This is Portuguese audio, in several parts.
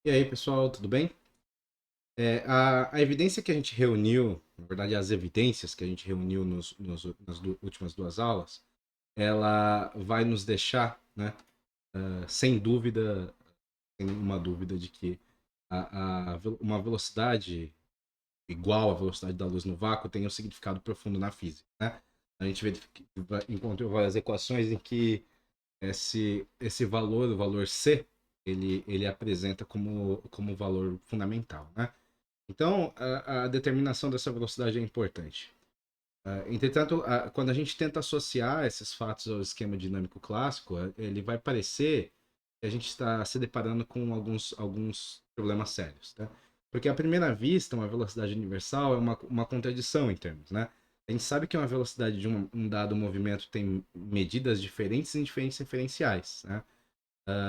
E aí, pessoal, tudo bem? A evidência que a gente reuniu, na verdade, as evidências que a gente reuniu nas últimas duas aulas, ela vai nos deixar, né, sem dúvida, sem nenhuma dúvida de que uma velocidade igual à velocidade da luz no vácuo tem um significado profundo na física, né? A gente encontrou várias equações em que esse valor, o valor C, ele apresenta como valor fundamental, né? Então, a determinação dessa velocidade é importante. Entretanto, quando a gente tenta associar esses fatos ao esquema dinâmico clássico, ele vai parecer que a gente está se deparando com alguns problemas sérios. Né? Porque, à primeira vista, uma velocidade universal é uma contradição em termos. Né? A gente sabe que uma velocidade de um dado movimento tem medidas diferentes em diferentes referenciais. Né?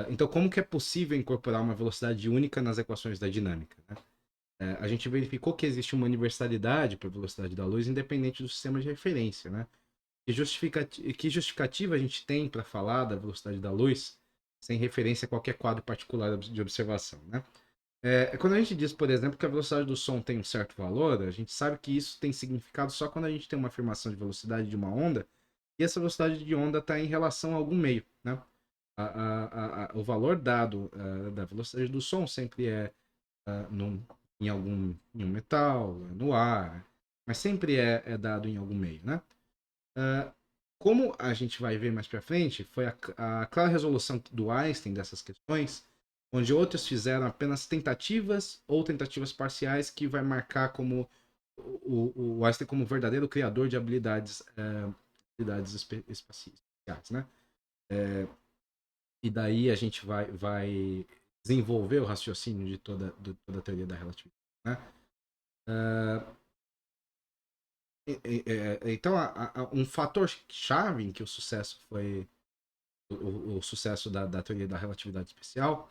Então, como que é possível incorporar uma velocidade única nas equações da dinâmica? Né? A gente verificou que existe uma universalidade para a velocidade da luz, independente do sistema de referência, né? Que justificativa a gente tem para falar da velocidade da luz sem referência a qualquer quadro particular de observação, né? Quando a gente diz, por exemplo, que a velocidade do som tem um certo valor, a gente sabe que isso tem significado só quando a gente tem uma afirmação de velocidade de uma onda e essa velocidade de onda está em relação a algum meio, né? O valor dado da velocidade do som sempre é uh, num, em um metal, no ar, mas sempre é dado em algum meio, né? Uh, Como a gente vai ver mais para frente, foi a clara resolução do Einstein dessas questões, onde outros fizeram apenas tentativas ou tentativas parciais que vai marcar como o Einstein como verdadeiro criador de habilidades espaciais, né? E daí a gente vai desenvolver o raciocínio de toda a teoria da relatividade, né? Então, um fator chave em que o sucesso foi o sucesso da teoria da relatividade especial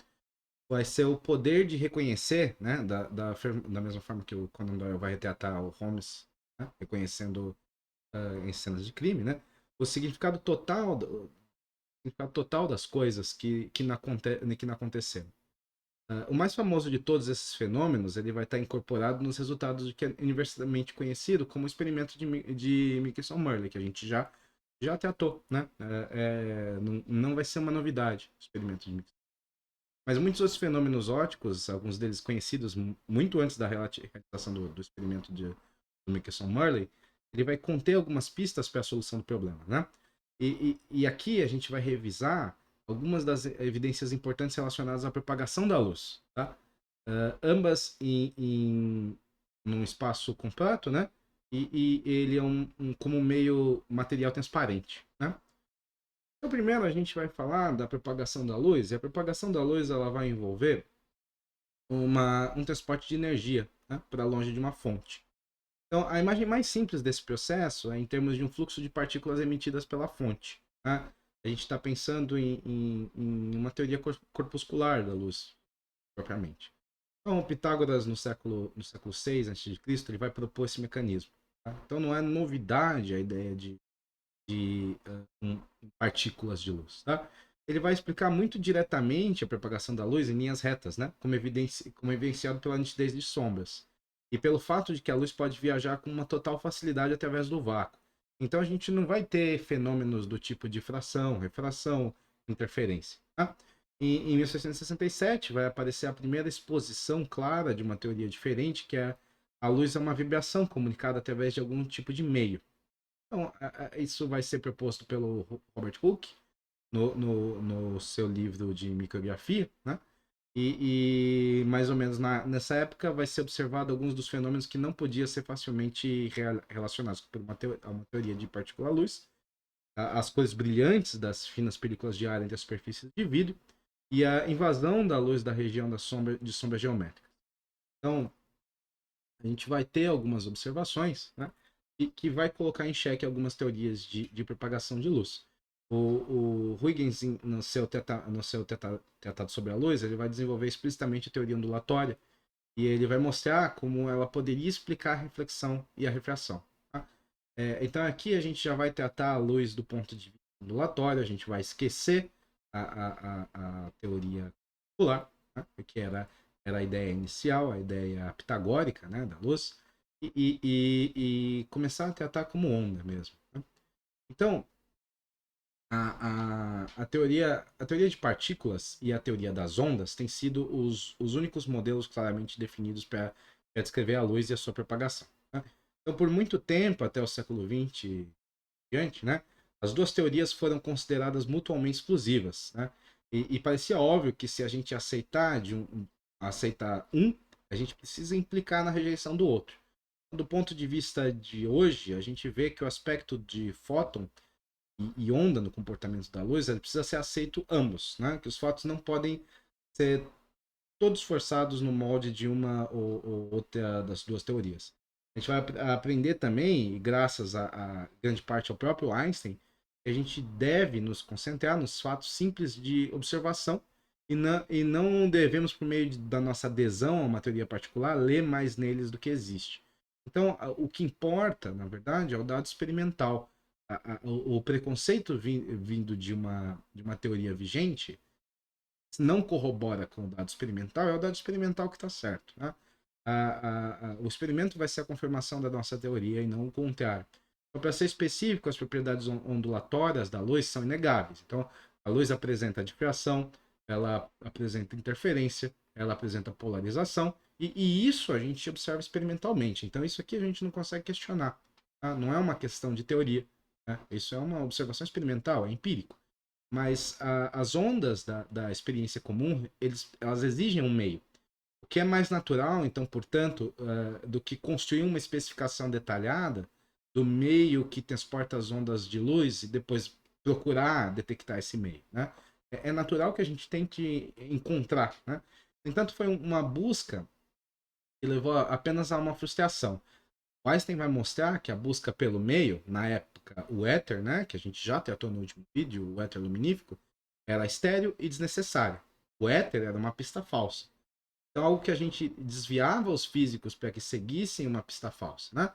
vai ser o poder de reconhecer, né, da mesma forma que o Conan Doyle vai retratar o Holmes, né, reconhecendo em cenas de crime, né, o significado total das coisas que não aconteceram. O mais famoso de todos esses fenômenos, ele vai estar incorporado nos resultados do que é universalmente conhecido como o experimento de Michelson-Morley, que a gente já tratou, né? Não vai ser uma novidade o experimento de Michelson. Mas muitos outros fenômenos ópticos, alguns deles conhecidos muito antes da realização do experimento do Michelson-Morley, ele vai conter algumas pistas para a solução do problema, né? E aqui a gente vai revisar algumas das evidências importantes relacionadas à propagação da luz, tá? Ambas num espaço completo, né? E ele é como meio material transparente, né? Então, primeiro a gente vai falar da propagação da luz, e a propagação da luz ela vai envolver um transporte de energia, né, para longe de uma fonte. Então, a imagem mais simples desse processo é em termos de um fluxo de partículas emitidas pela fonte. Né? A gente está pensando em uma teoria corpuscular da luz, propriamente. Então, o Pitágoras, no século VI a.C., ele vai propor esse mecanismo. Tá? Então, não é novidade a ideia de partículas de luz. Tá? Ele vai explicar muito diretamente a propagação da luz em linhas retas, né? Como evidenciado pela nitidez de sombras. E pelo fato de que a luz pode viajar com uma total facilidade através do vácuo. Então a gente não vai ter fenômenos do tipo difração, refração, interferência. Tá? Em 1667 vai aparecer a primeira exposição clara de uma teoria diferente, que é a luz é uma vibração comunicada através de algum tipo de meio. Então, isso vai ser proposto pelo Robert Hooke no seu livro de micrografia, né? E mais ou menos nessa época vai ser observado alguns dos fenômenos que não podiam ser facilmente relacionados por a uma teoria de partícula-luz, as cores brilhantes das finas películas de ar entre as superfícies de vidro e a invasão da luz da região de sombra geométrica. Então, a gente vai ter algumas observações, né, que vai colocar em xeque algumas teorias de propagação de luz. O Huygens, no seu tratado sobre a luz, ele vai desenvolver explicitamente a teoria ondulatória e ele vai mostrar como ela poderia explicar a reflexão e a refração. Tá? Então aqui a gente já vai tratar a luz do ponto de vista ondulatório, a gente vai esquecer a teoria popular, né, que era era a ideia inicial, a ideia pitagórica, né, da luz, e começar a tratar como onda mesmo. Né? Então, a teoria de partículas e a teoria das ondas têm sido os únicos modelos claramente definidos para descrever a luz e a sua propagação. Né? Então, por muito tempo, até o século XX e diante, né, as duas teorias foram consideradas mutuamente exclusivas. Né? E parecia óbvio que se a gente aceitar um, a gente precisa implicar na rejeição do outro. Do ponto de vista de hoje, a gente vê que o aspecto de fóton e onda no comportamento da luz, ele precisa ser aceito ambos, né? Que os fótons não podem ser todos forçados no molde de uma ou outra das duas teorias. A gente vai aprender também, e graças a grande parte ao próprio Einstein, que a gente deve nos concentrar nos fatos simples de observação e não devemos, por meio da nossa adesão a uma teoria particular, ler mais neles do que existe. Então, o que importa, na verdade, é o dado experimental. O preconceito vindo de uma teoria vigente não corrobora com o dado experimental, é o dado experimental que está certo. Né? O experimento vai ser a confirmação da nossa teoria e não o contrário. Então, para ser específico, as propriedades ondulatórias da luz são inegáveis. Então, a luz apresenta difração, ela apresenta interferência, ela apresenta polarização, e isso a gente observa experimentalmente. Então, isso aqui a gente não consegue questionar. Tá? Não é uma questão de teoria. Né? Isso é uma observação experimental, é empírico. Mas as ondas da experiência comum, elas exigem um meio. O que é mais natural, então, portanto, do que construir uma especificação detalhada do meio que transporta as ondas de luz e depois procurar detectar esse meio. Né? É natural que a gente tente encontrar. Né? No entanto, foi uma busca que levou apenas a uma frustração. O Einstein vai mostrar que a busca pelo meio, na época, o éter, né, que a gente já tratou no último vídeo, o éter luminífico, era estéreo e desnecessário. O éter era uma pista falsa. Então, algo que a gente desviava os físicos para que seguissem uma pista falsa. Né?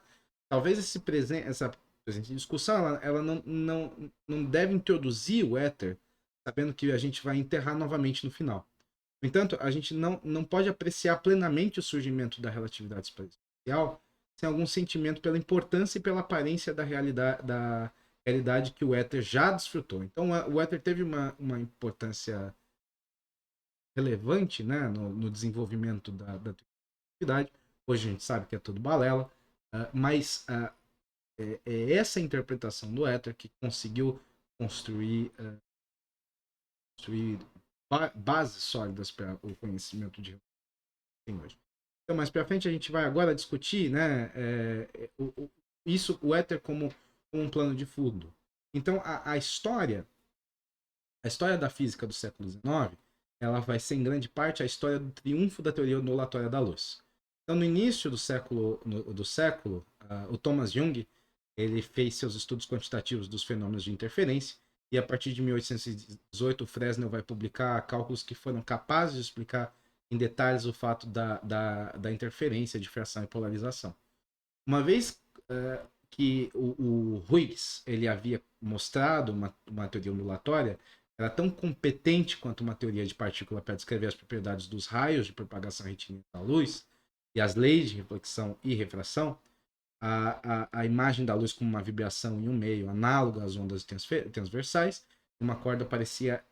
Talvez essa presente discussão ela não deve introduzir o éter, sabendo que a gente vai enterrar novamente no final. No entanto, a gente não pode apreciar plenamente o surgimento da relatividade especial sem algum sentimento pela importância e pela aparência da realidade que o éter já desfrutou. Então, o éter teve uma importância relevante, né, no desenvolvimento da relatividade. Hoje a gente sabe que é tudo balela, mas é essa interpretação do éter que conseguiu construir bases sólidas para o conhecimento de tem hoje. Então, mais para frente a gente vai agora discutir, né, o éter como um plano de fundo. Então, a história da física do século XIX, ela vai ser em grande parte a história do triunfo da teoria ondulatória da luz. Então, no início do século, o Thomas Young ele fez seus estudos quantitativos dos fenômenos de interferência e a partir de 1818 o Fresnel vai publicar cálculos que foram capazes de explicar em detalhes o fato da interferência, difração e polarização. Uma vez que o Higgs ele havia mostrado uma teoria ondulatória, era tão competente quanto uma teoria de partícula para descrever as propriedades dos raios de propagação retilínea da luz e as leis de reflexão e refração, a imagem da luz como uma vibração em um meio análogo às ondas transversais, uma corda parecia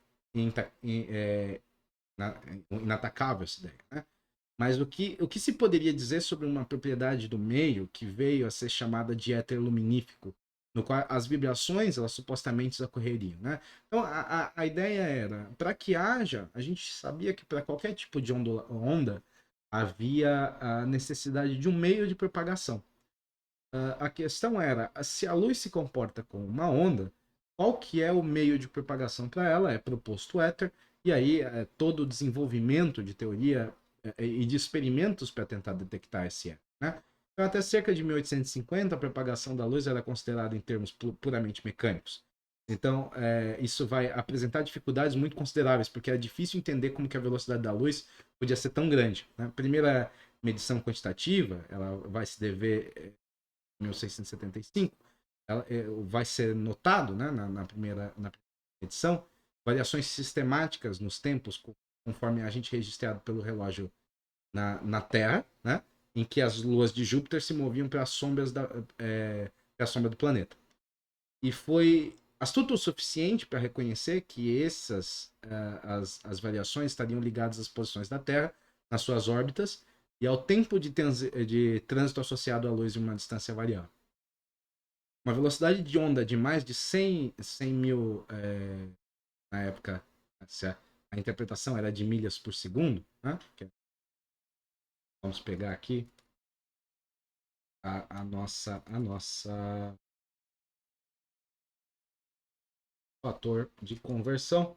inatacável essa ideia. Né? Mas o que se poderia dizer sobre uma propriedade do meio que veio a ser chamada de éter luminífico, no qual as vibrações elas supostamente ocorreriam, né? Então a ideia era, para que haja, a gente sabia que para qualquer tipo de onda havia a necessidade de um meio de propagação. A questão era, se a luz se comporta como uma onda, qual que é o meio de propagação para ela? É proposto o éter, e aí todo o desenvolvimento de teoria e de experimentos para tentar detectar esse éter. Né? Então, até cerca de 1850, a propagação da luz era considerada em termos puramente mecânicos. Então, isso vai apresentar dificuldades muito consideráveis, porque é difícil entender como que a velocidade da luz podia ser tão grande. Né? A primeira medição quantitativa, ela vai se dever 1675, vai ser notado, né, na primeira edição, variações sistemáticas nos tempos, conforme a gente registrado pelo relógio na Terra, né? Em que as luas de Júpiter se moviam pelas sombras pela sombra do planeta. E foi astuto o suficiente para reconhecer que as variações estariam ligadas às posições da Terra, nas suas órbitas, e ao tempo de trânsito associado à luz em uma distância variável. Uma velocidade de onda de mais de 100 mil, na época, se a interpretação era de milhas por segundo, né? Vamos pegar aqui a nossa fator de conversão,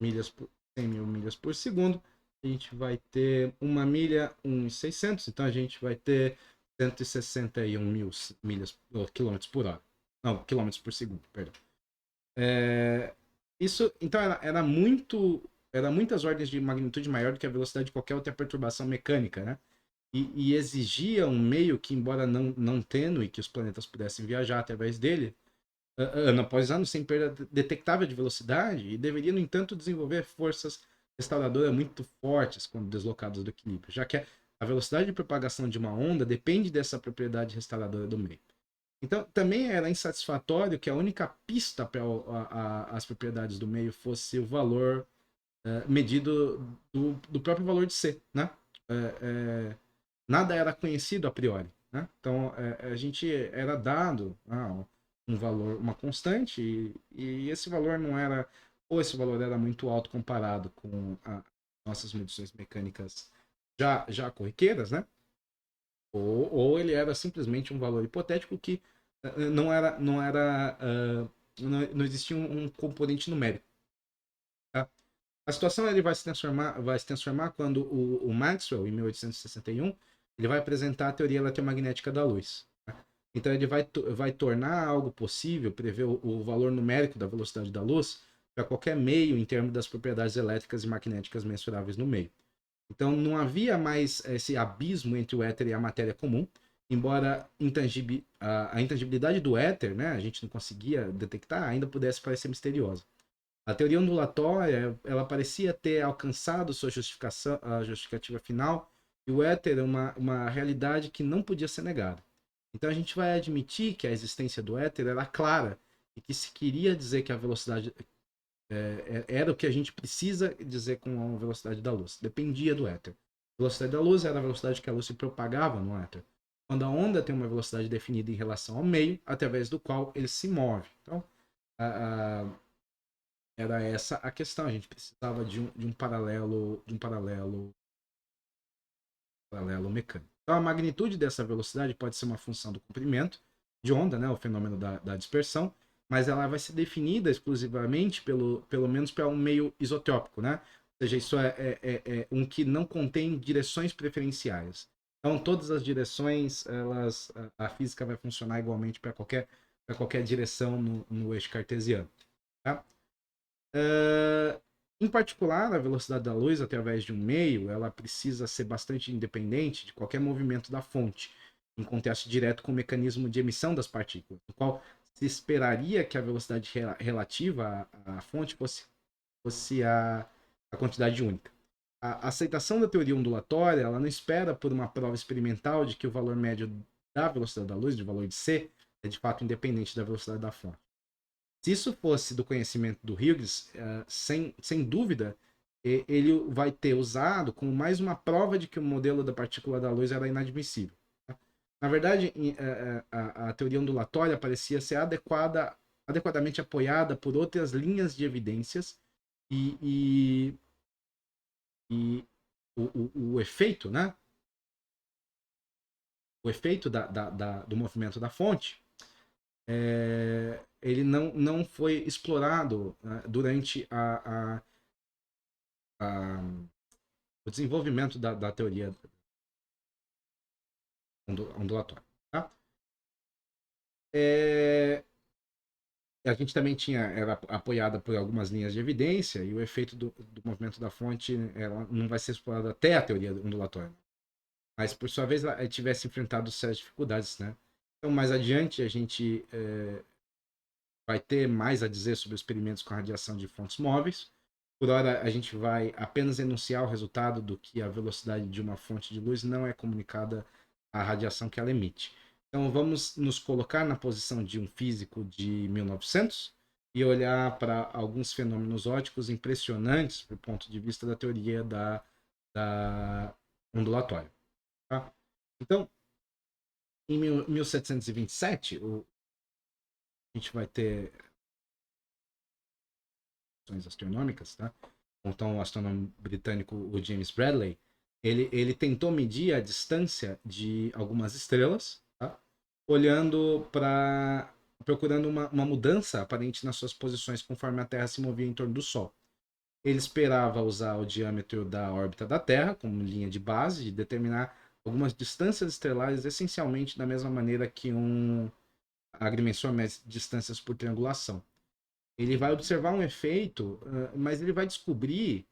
100 mil milhas por segundo. A gente vai ter uma milha, 1.600, então a gente vai ter 161 mil milhas, quilômetros por hora. Não, quilômetros por segundo, perdão. Isso, então, era muitas ordens de magnitude maior do que a velocidade de qualquer outra perturbação mecânica, né? E exigia um meio que, embora não tênue, que os planetas pudessem viajar através dele, ano após ano, sem perda detectável de velocidade, e deveria, no entanto, desenvolver forças restauradoras muito fortes quando deslocados do equilíbrio, já que a velocidade de propagação de uma onda depende dessa propriedade restauradora do meio. Então, também era insatisfatório que a única pista para as propriedades do meio fosse o valor medido do próprio valor de C, né? Nada era conhecido a priori, né? Então, a gente era dado um valor, uma constante, e esse valor não era, ou esse valor era muito alto comparado com nossas medições mecânicas já corriqueiras, né? Ou ele era simplesmente um valor hipotético que não existia um componente numérico. Tá? A situação ele vai se transformar quando o Maxwell, em 1861, ele vai apresentar a teoria eletromagnética da luz. Tá? Então ele vai tornar algo possível, prever o valor numérico da velocidade da luz para qualquer meio em termos das propriedades elétricas e magnéticas mensuráveis no meio. Então não havia mais esse abismo entre o éter e a matéria comum, embora a intangibilidade do éter, né, a gente não conseguia detectar, ainda pudesse parecer misteriosa. A teoria ondulatória, ela parecia ter alcançado sua justificativa final, e o éter é uma realidade que não podia ser negada. Então a gente vai admitir que a existência do éter era clara e que se queria dizer que a velocidade era o que a gente precisa dizer com a velocidade da luz. Dependia do éter. A velocidade da luz era a velocidade que a luz se propagava no éter. Quando a onda tem uma velocidade definida em relação ao meio, através do qual ele se move. Então, era essa a questão. A gente precisava de um paralelo mecânico. Então, a magnitude dessa velocidade pode ser uma função do comprimento de onda, né, o fenômeno da dispersão, mas ela vai ser definida exclusivamente pelo menos para um meio isotrópico, né? Ou seja, isso é um que não contém direções preferenciais. Então, todas as direções, a física vai funcionar igualmente para qualquer direção no eixo cartesiano. Tá? Em particular, a velocidade da luz através de um meio, ela precisa ser bastante independente de qualquer movimento da fonte, em contraste direto com o mecanismo de emissão das partículas, no qual se esperaria que a velocidade relativa à fonte fosse a quantidade única. A aceitação da teoria ondulatória, ela não espera por uma prova experimental de que o valor médio da velocidade da luz, de valor de C, é de fato independente da velocidade da fonte. Se isso fosse do conhecimento do Hughes, sem dúvida, ele vai ter usado como mais uma prova de que o modelo da partícula da luz era inadmissível. Tá? Na verdade, a teoria ondulatória parecia ser adequadamente apoiada por outras linhas de evidências e, e o efeito, né? O efeito do movimento da fonte ele não foi explorado durante o desenvolvimento da teoria ondulatória. Tá? A gente também era apoiada por algumas linhas de evidência, e o efeito do movimento da fonte ela não vai ser explorado até a teoria ondulatória. Mas, por sua vez, ela tivesse enfrentado sérias dificuldades. Né? Então, mais adiante, a gente vai ter mais a dizer sobre experimentos com radiação de fontes móveis, por hora a gente vai apenas enunciar o resultado do que a velocidade de uma fonte de luz não é comunicada à radiação que ela emite. Então vamos nos colocar na posição de um físico de 1900 e olhar para alguns fenômenos ópticos impressionantes do ponto de vista da teoria da ondulatória. Tá? Então, em 1727, a gente vai ter questões astronômicas, tá? Então, o astrônomo britânico, o James Bradley, ele tentou medir a distância de algumas estrelas, tá? Olhando para procurando uma mudança aparente nas suas posições conforme a Terra se movia em torno do Sol. Ele esperava usar o diâmetro da órbita da Terra como linha de base e determinar algumas distâncias estelares essencialmente da mesma maneira que um agrimensor mede distâncias por triangulação. Ele vai observar um efeito, mas ele vai descobrir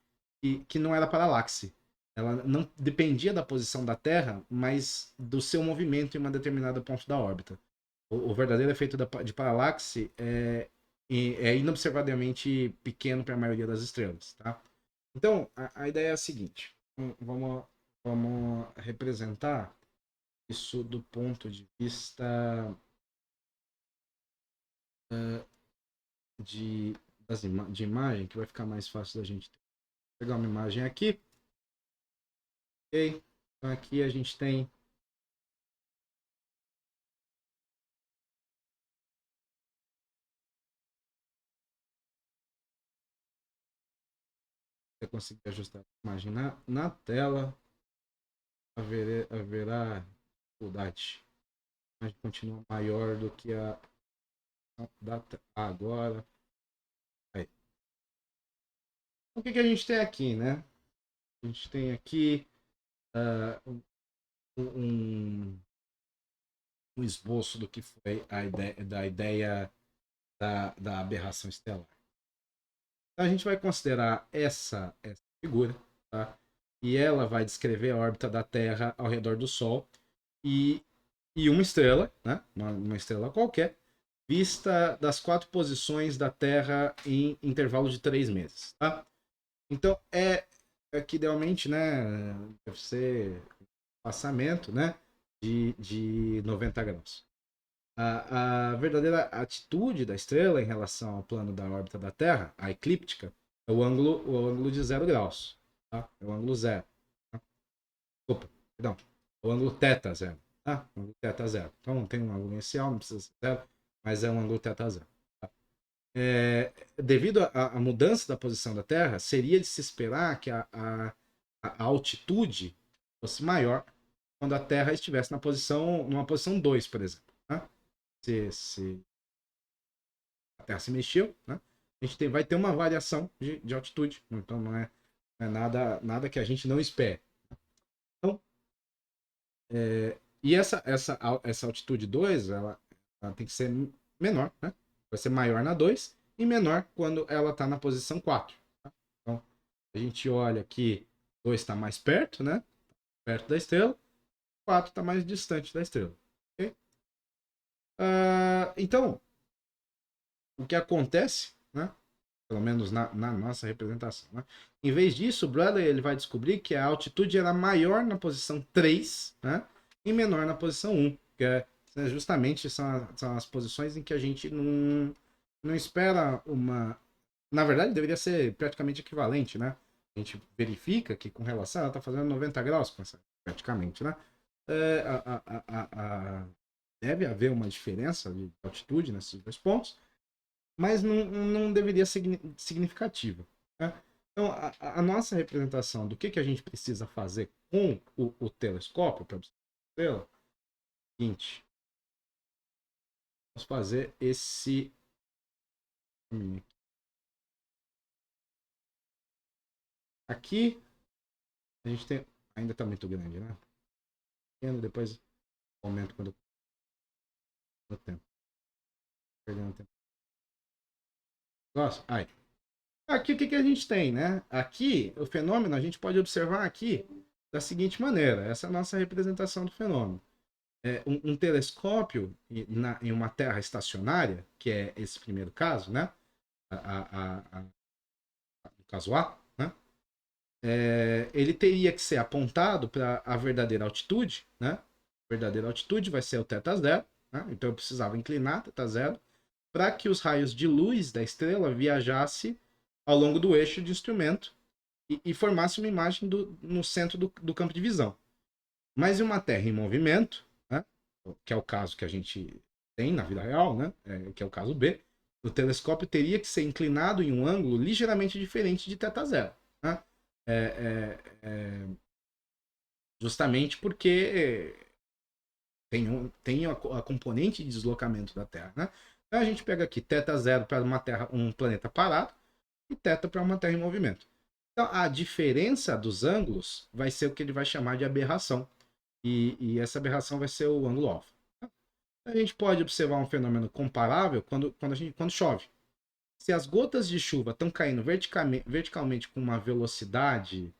que não era paralaxe. Ela não dependia da posição da Terra, mas do seu movimento em uma determinada ponto da órbita. O verdadeiro efeito de paralaxe é inobservavelmente pequeno para a maioria das estrelas. Tá? Então, a ideia é a seguinte: vamos representar isso do ponto de vista de, de imagem, que vai ficar mais fácil da gente pegar uma imagem aqui. Ok? Então aqui a gente tem você conseguir ajustar a imagem na tela, haverá dificuldade. A imagem continua maior do que a data agora. Aí. O que a gente tem aqui, né? A gente tem aqui um, um esboço do que foi da ideia da aberração estelar. Então a gente vai considerar essa figura, tá? E ela vai descrever a órbita da Terra ao redor do Sol e, e uma estrela, né? Uma estrela qualquer, vista das 4 posições da Terra em intervalo de 3 meses, tá? Então é que idealmente, né? Deve ser passamento, né? De 90 graus. A verdadeira atitude da estrela em relação ao plano da órbita da Terra, a eclíptica, é o ângulo de 0 graus. Tá? É o ângulo zero. Tá? Opa, perdão. É o ângulo θ zero. Tá? O ângulo θ zero. Então não tem um ângulo inicial, não precisa ser zero, mas é um ângulo θ zero. Tá? Devido à mudança da posição da Terra, seria de se esperar que a altitude fosse maior quando a Terra estivesse numa posição 2, por exemplo. Tá? Se a Terra se mexeu, né? A gente vai ter uma variação de altitude. Então não é nada que a gente não espere. Então, e essa altitude 2, ela tem que ser menor, né? Vai ser maior na 2 e menor quando ela está na posição 4. Tá? Então, a gente olha que 2 está mais perto, né? Perto da estrela, 4 está mais distante da estrela. Okay? Então, o que acontece, né? Pelo menos na nossa representação. Né? Em vez disso, o Bradley ele vai descobrir que a altitude era maior na posição 3, né? E menor na posição 1, que justamente são as posições em que a gente não espera uma. Na verdade, deveria ser praticamente equivalente, né? A gente verifica que com relação, ela está fazendo 90 graus, praticamente, né? É, deve haver uma diferença de altitude nesses dois pontos, mas não deveria ser significativa. Né? Então, a nossa representação do que a gente precisa fazer com o telescópio para observar a estrela é o seguinte: vamos fazer esse. Aqui a gente tem. Ainda está muito grande, né? Depois aumento quando o tempo. Perdendo tempo. Nossa, aí. Aqui o que a gente tem, né? Aqui, o fenômeno, a gente pode observar aqui da seguinte maneira: essa é a nossa representação do fenômeno. Um telescópio em uma Terra estacionária, que é esse primeiro caso, né? caso A, né? Ele teria que ser apontado para a verdadeira altitude, né? A verdadeira altitude vai ser o θ0, né? Então eu precisava inclinar θ0 para que os raios de luz da estrela viajassem ao longo do eixo de instrumento e formasse uma imagem no centro do campo de visão. Mas em uma Terra em movimento, né? Que é o caso que a gente tem na vida real, né? Que é o caso B, o telescópio teria que ser inclinado em um ângulo ligeiramente diferente de θ0, né? Justamente porque tem a componente de deslocamento da Terra, né? Então a gente pega aqui θ0 para uma Terra, um planeta parado e θ para uma Terra em movimento. Então a diferença dos ângulos vai ser o que ele vai chamar de aberração. E essa aberração vai ser o ângulo alfa. A gente pode observar um fenômeno comparável quando chove. Se as gotas de chuva estão caindo verticalmente com uma velocidade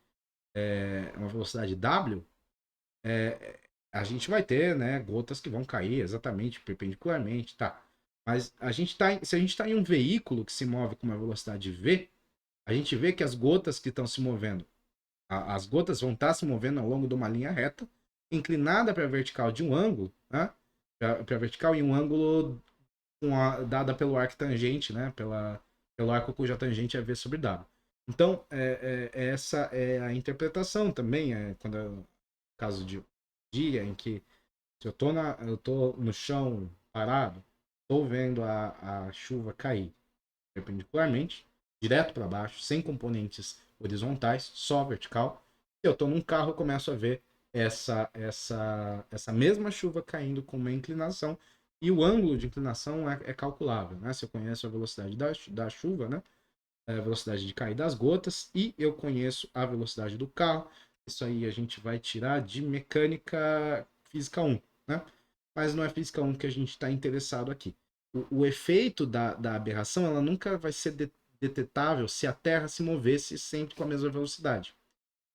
W, a gente vai ter, né, gotas que vão cair exatamente perpendicularmente, tá? Mas se a gente está em um veículo que se move com uma velocidade v, a gente vê que as gotas que estão se movendo, as gotas vão estar se movendo ao longo de uma linha reta, inclinada para a vertical de um ângulo, né? Para a vertical em um ângulo dada pelo arco tangente, né? Pelo arco cuja tangente é v sobre w. Então, essa é a interpretação também, quando é o caso de dia em que se eu tô no chão parado, estou vendo a chuva cair perpendicularmente, direto para baixo, sem componentes horizontais, só vertical. Se eu estou num carro, eu começo a ver essa mesma chuva caindo com uma inclinação e o ângulo de inclinação é calculável, né? Se eu conheço a velocidade da chuva, né? A velocidade de cair das gotas e eu conheço a velocidade do carro. Isso aí a gente vai tirar de mecânica física 1, né? Mas não é física 1 que a gente está interessado aqui. O efeito da aberração ela nunca vai ser detetável se a Terra se movesse sempre com a mesma velocidade.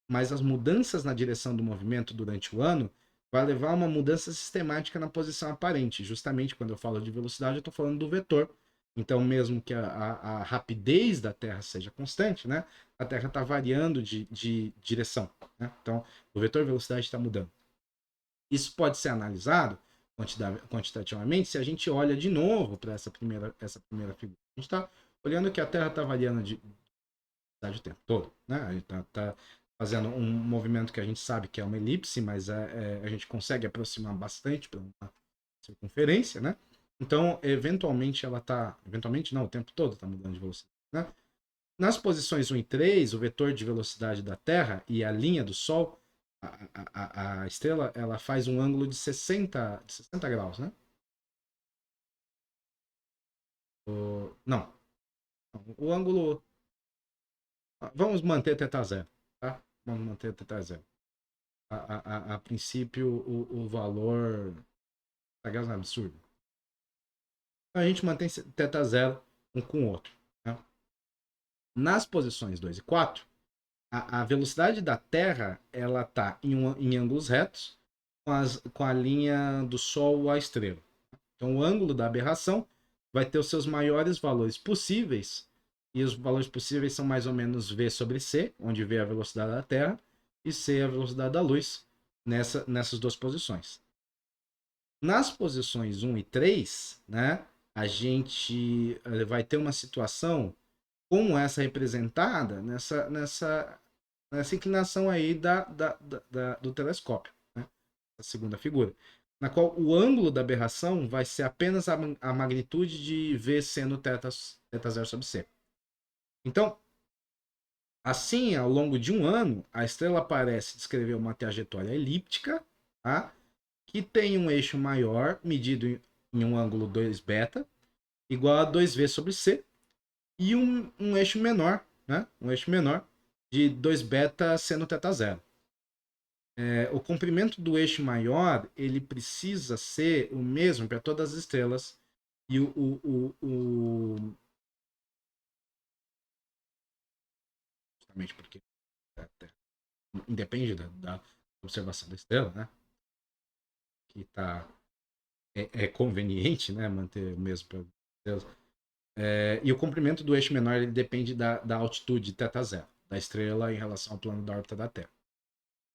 Mas as mudanças na direção do movimento durante o ano vai levar a uma mudança sistemática na posição aparente. Justamente quando eu falo de velocidade, eu estou falando do vetor. Então, mesmo que a rapidez da Terra seja constante, né, a Terra está variando de direção. Né? Então, o vetor velocidade está mudando. Isso pode ser analisado quantitativamente se a gente olha de novo para essa primeira figura. A gente está olhando que a Terra está variando de velocidade o tempo todo. Né? A gente está fazendo um movimento que a gente sabe que é uma elipse, mas a gente consegue aproximar bastante para uma circunferência, né? Então, eventualmente ela está, eventualmente não, o tempo todo está mudando de velocidade, né? Nas posições 1 e 3, o vetor de velocidade da Terra e a linha do Sol, a estrela, ela faz um ângulo de 60 graus, né? Não, o ângulo, vamos manter θ0, tá? Vamos manter θ0. A princípio, o valor da graus é absurdo. Então, a gente mantém θ0 um com o outro. Né? Nas posições 2 e 4, a velocidade da Terra ela está em ângulos retos com a linha do Sol à estrela. Então, o ângulo da aberração vai ter os seus maiores valores possíveis, e os valores possíveis são mais ou menos v sobre c, onde v é a velocidade da Terra, e c é a velocidade da luz, nessas duas posições. Nas posições 1 e 3, né, a gente vai ter uma situação como essa representada nessa inclinação aí do telescópio, né, a segunda figura, na qual o ângulo da aberração vai ser apenas a magnitude de V seno θ0 sobre C. Então, assim, ao longo de um ano, a estrela parece descrever uma trajetória elíptica, tá? Que tem um eixo maior, medido em um ângulo 2 beta, igual a 2V sobre C, e um eixo menor, né? Um eixo menor de 2 beta seno θ0. O comprimento do eixo maior ele precisa ser o mesmo para todas as estrelas e justamente porque independe da observação da estrela, né? Que tá é conveniente, né? Manter o mesmo para estrelas. E o comprimento do eixo menor ele depende da altitude θ0 da estrela em relação ao plano da órbita da Terra.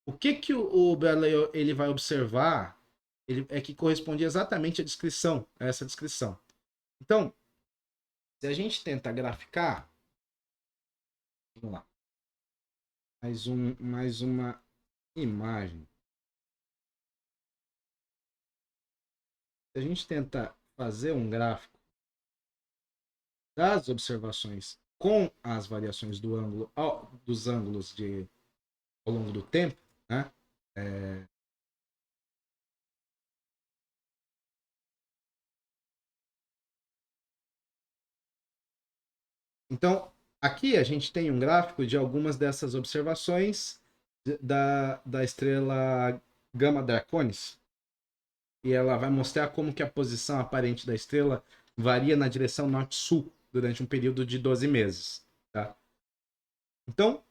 O que o Bradley ele vai observar é que corresponde exatamente a essa descrição. Então, se a gente tenta graficar, vamos lá, mais uma imagem. Se a gente tenta fazer um gráfico das observações com as variações do ângulo, dos ângulos ao longo do tempo, né? Então, aqui a gente tem um gráfico de algumas dessas observações da estrela Gama Draconis. E ela vai mostrar como que a posição aparente da estrela varia na direção norte-sul durante um período de 12 meses. Tá? Então,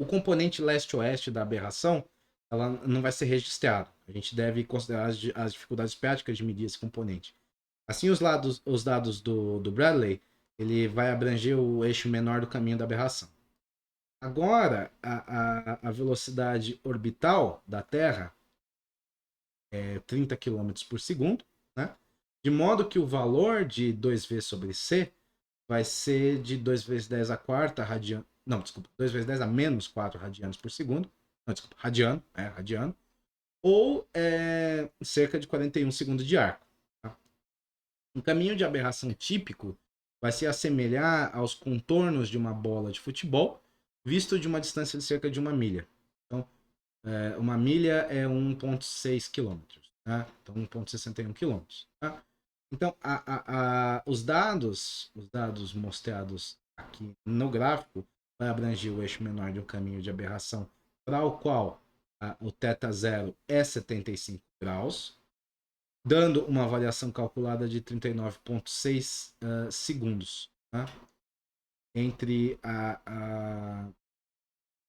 o componente leste-oeste da aberração ela não vai ser registrado. A gente deve considerar as dificuldades práticas de medir esse componente. Assim, os dados do Bradley ele vai abranger o eixo menor do caminho da aberração. Agora, a velocidade orbital da Terra é 30 km por segundo, né? De modo que o valor de 2V sobre C vai ser de 2 vezes 10 a quarta radiano. Não, desculpa, 2 vezes 10 a menos 4 radianos por segundo. Não, desculpa, radiano. Ou cerca de 41 segundos de arco. Tá? Um caminho de aberração típico vai se assemelhar aos contornos de uma bola de futebol, visto de uma distância de cerca de 1 milha. Então, uma milha é 1,6 quilômetros, né? Então 1,61 quilômetros. Tá? Então, os dados mostrados aqui no gráfico vai abranger o eixo menor de um caminho de aberração para o qual o θ0 é 75 graus, dando uma variação calculada de 39,6 segundos, tá? Entre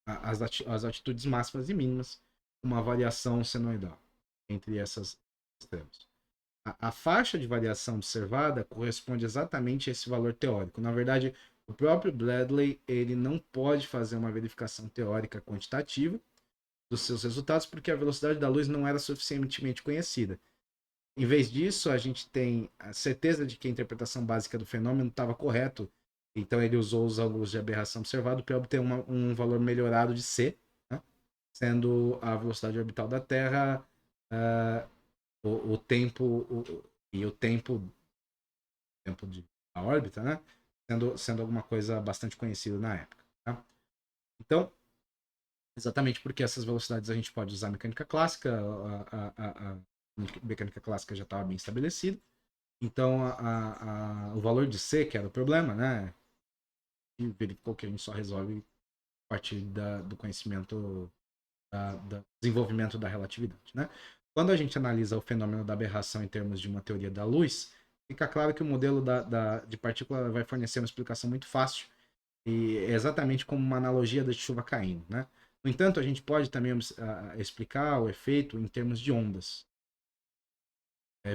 as altitudes máximas e mínimas, uma variação senoidal entre essas extremos. A faixa de variação observada corresponde exatamente a esse valor teórico. Na verdade, o próprio Bradley ele não pode fazer uma verificação teórica quantitativa dos seus resultados porque a velocidade da luz não era suficientemente conhecida. Em vez disso, a gente tem a certeza de que a interpretação básica do fenômeno estava correto. Então ele usou os ângulos de aberração observado para obter um valor melhorado de C, né? Sendo a velocidade orbital da Terra o tempo e o tempo da órbita, né? Sendo alguma coisa bastante conhecida na época. Tá? Então, exatamente porque essas velocidades a gente pode usar a mecânica clássica, a mecânica clássica já estava bem estabelecida. Então, o valor de C, que era o problema, né? E verificou que a gente só resolve a partir do conhecimento do desenvolvimento da relatividade, né? Quando a gente analisa o fenômeno da aberração em termos de uma teoria da luz, fica claro que o modelo de partícula vai fornecer uma explicação muito fácil e é exatamente como uma analogia da chuva caindo, né? No entanto, a gente pode também explicar o efeito em termos de ondas,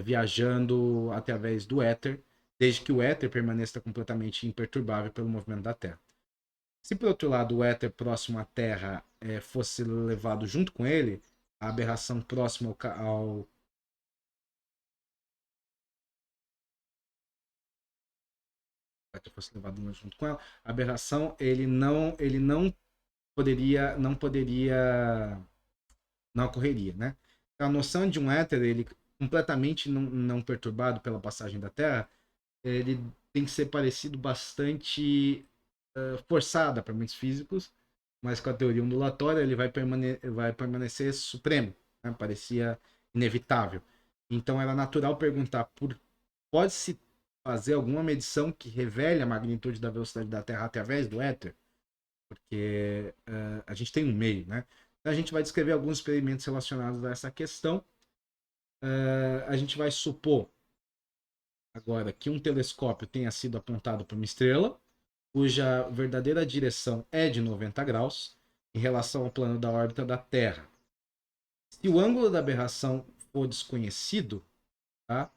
viajando através do éter, desde que o éter permaneça completamente imperturbável pelo movimento da Terra. Se, por outro lado, o éter próximo à Terra fosse levado junto com ele, a aberração próxima ao éter fosse levado junto com ela, a aberração ele não ocorreria, né? Então, a noção de um éter ele completamente não perturbado pela passagem da Terra, ele tem que ser parecido bastante forçada para muitos físicos, mas com a teoria ondulatória ele vai permanecer supremo, né? Parecia inevitável. Então era natural perguntar pode-se fazer alguma medição que revele a magnitude da velocidade da Terra através do éter? Porque a gente tem um meio, né? Então a gente vai descrever alguns experimentos relacionados a essa questão. A gente vai supor agora que um telescópio tenha sido apontado para uma estrela, cuja verdadeira direção é de 90 graus em relação ao plano da órbita da Terra. Se o ângulo da aberração for desconhecido, tá?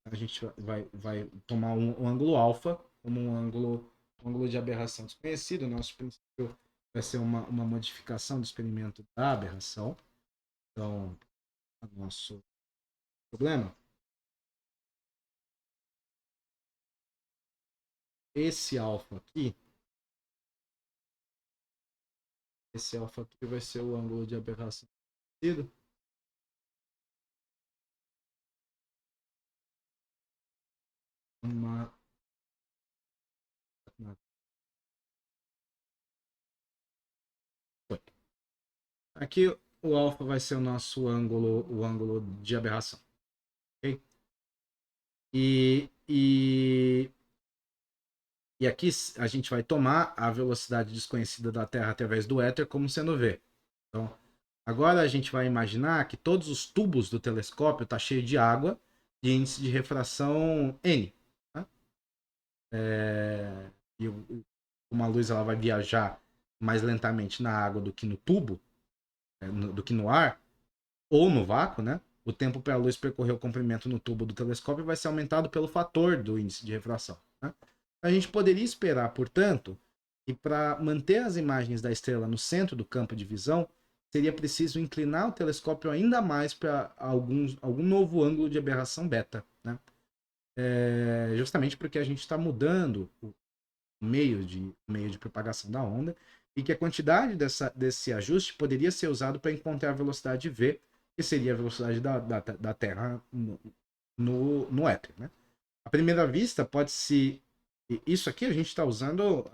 A gente vai tomar um ângulo alfa como um ângulo de aberração desconhecido. Nosso princípio vai ser uma modificação do experimento da aberração. Então, o nosso problema, esse alfa aqui, vai ser o ângulo de aberração desconhecido. Uma Aqui o alfa vai ser o ângulo de aberração. Okay? E aqui a gente vai tomar a velocidade desconhecida da Terra através do éter como sendo V. Então, agora a gente vai imaginar que todos os tubos do telescópio estão cheios de água e índice de refração N. Tá? E uma luz ela vai viajar mais lentamente na água do que no tubo, do que no ar, ou no vácuo, né? O tempo para a luz percorrer o comprimento no tubo do telescópio vai ser aumentado pelo fator do índice de refração. Né? A gente poderia esperar, portanto, que para manter as imagens da estrela no centro do campo de visão, seria preciso inclinar o telescópio ainda mais para algum novo ângulo de aberração beta. Né? Justamente porque a gente está mudando o meio de propagação da onda e que a quantidade desse ajuste poderia ser usado para encontrar a velocidade V, que seria a velocidade da Terra no éter. Né? À primeira vista, pode-se. Isso aqui a gente está usando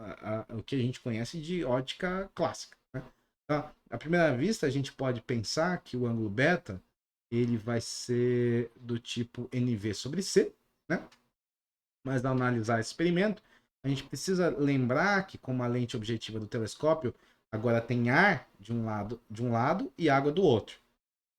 o que a gente conhece de ótica clássica. Né? Então, à primeira vista, a gente pode pensar que o ângulo beta ele vai ser do tipo NV sobre C, né? Mas ao analisar esse experimento, a gente precisa lembrar que, como a lente objetiva do telescópio agora tem ar de um lado e água do outro.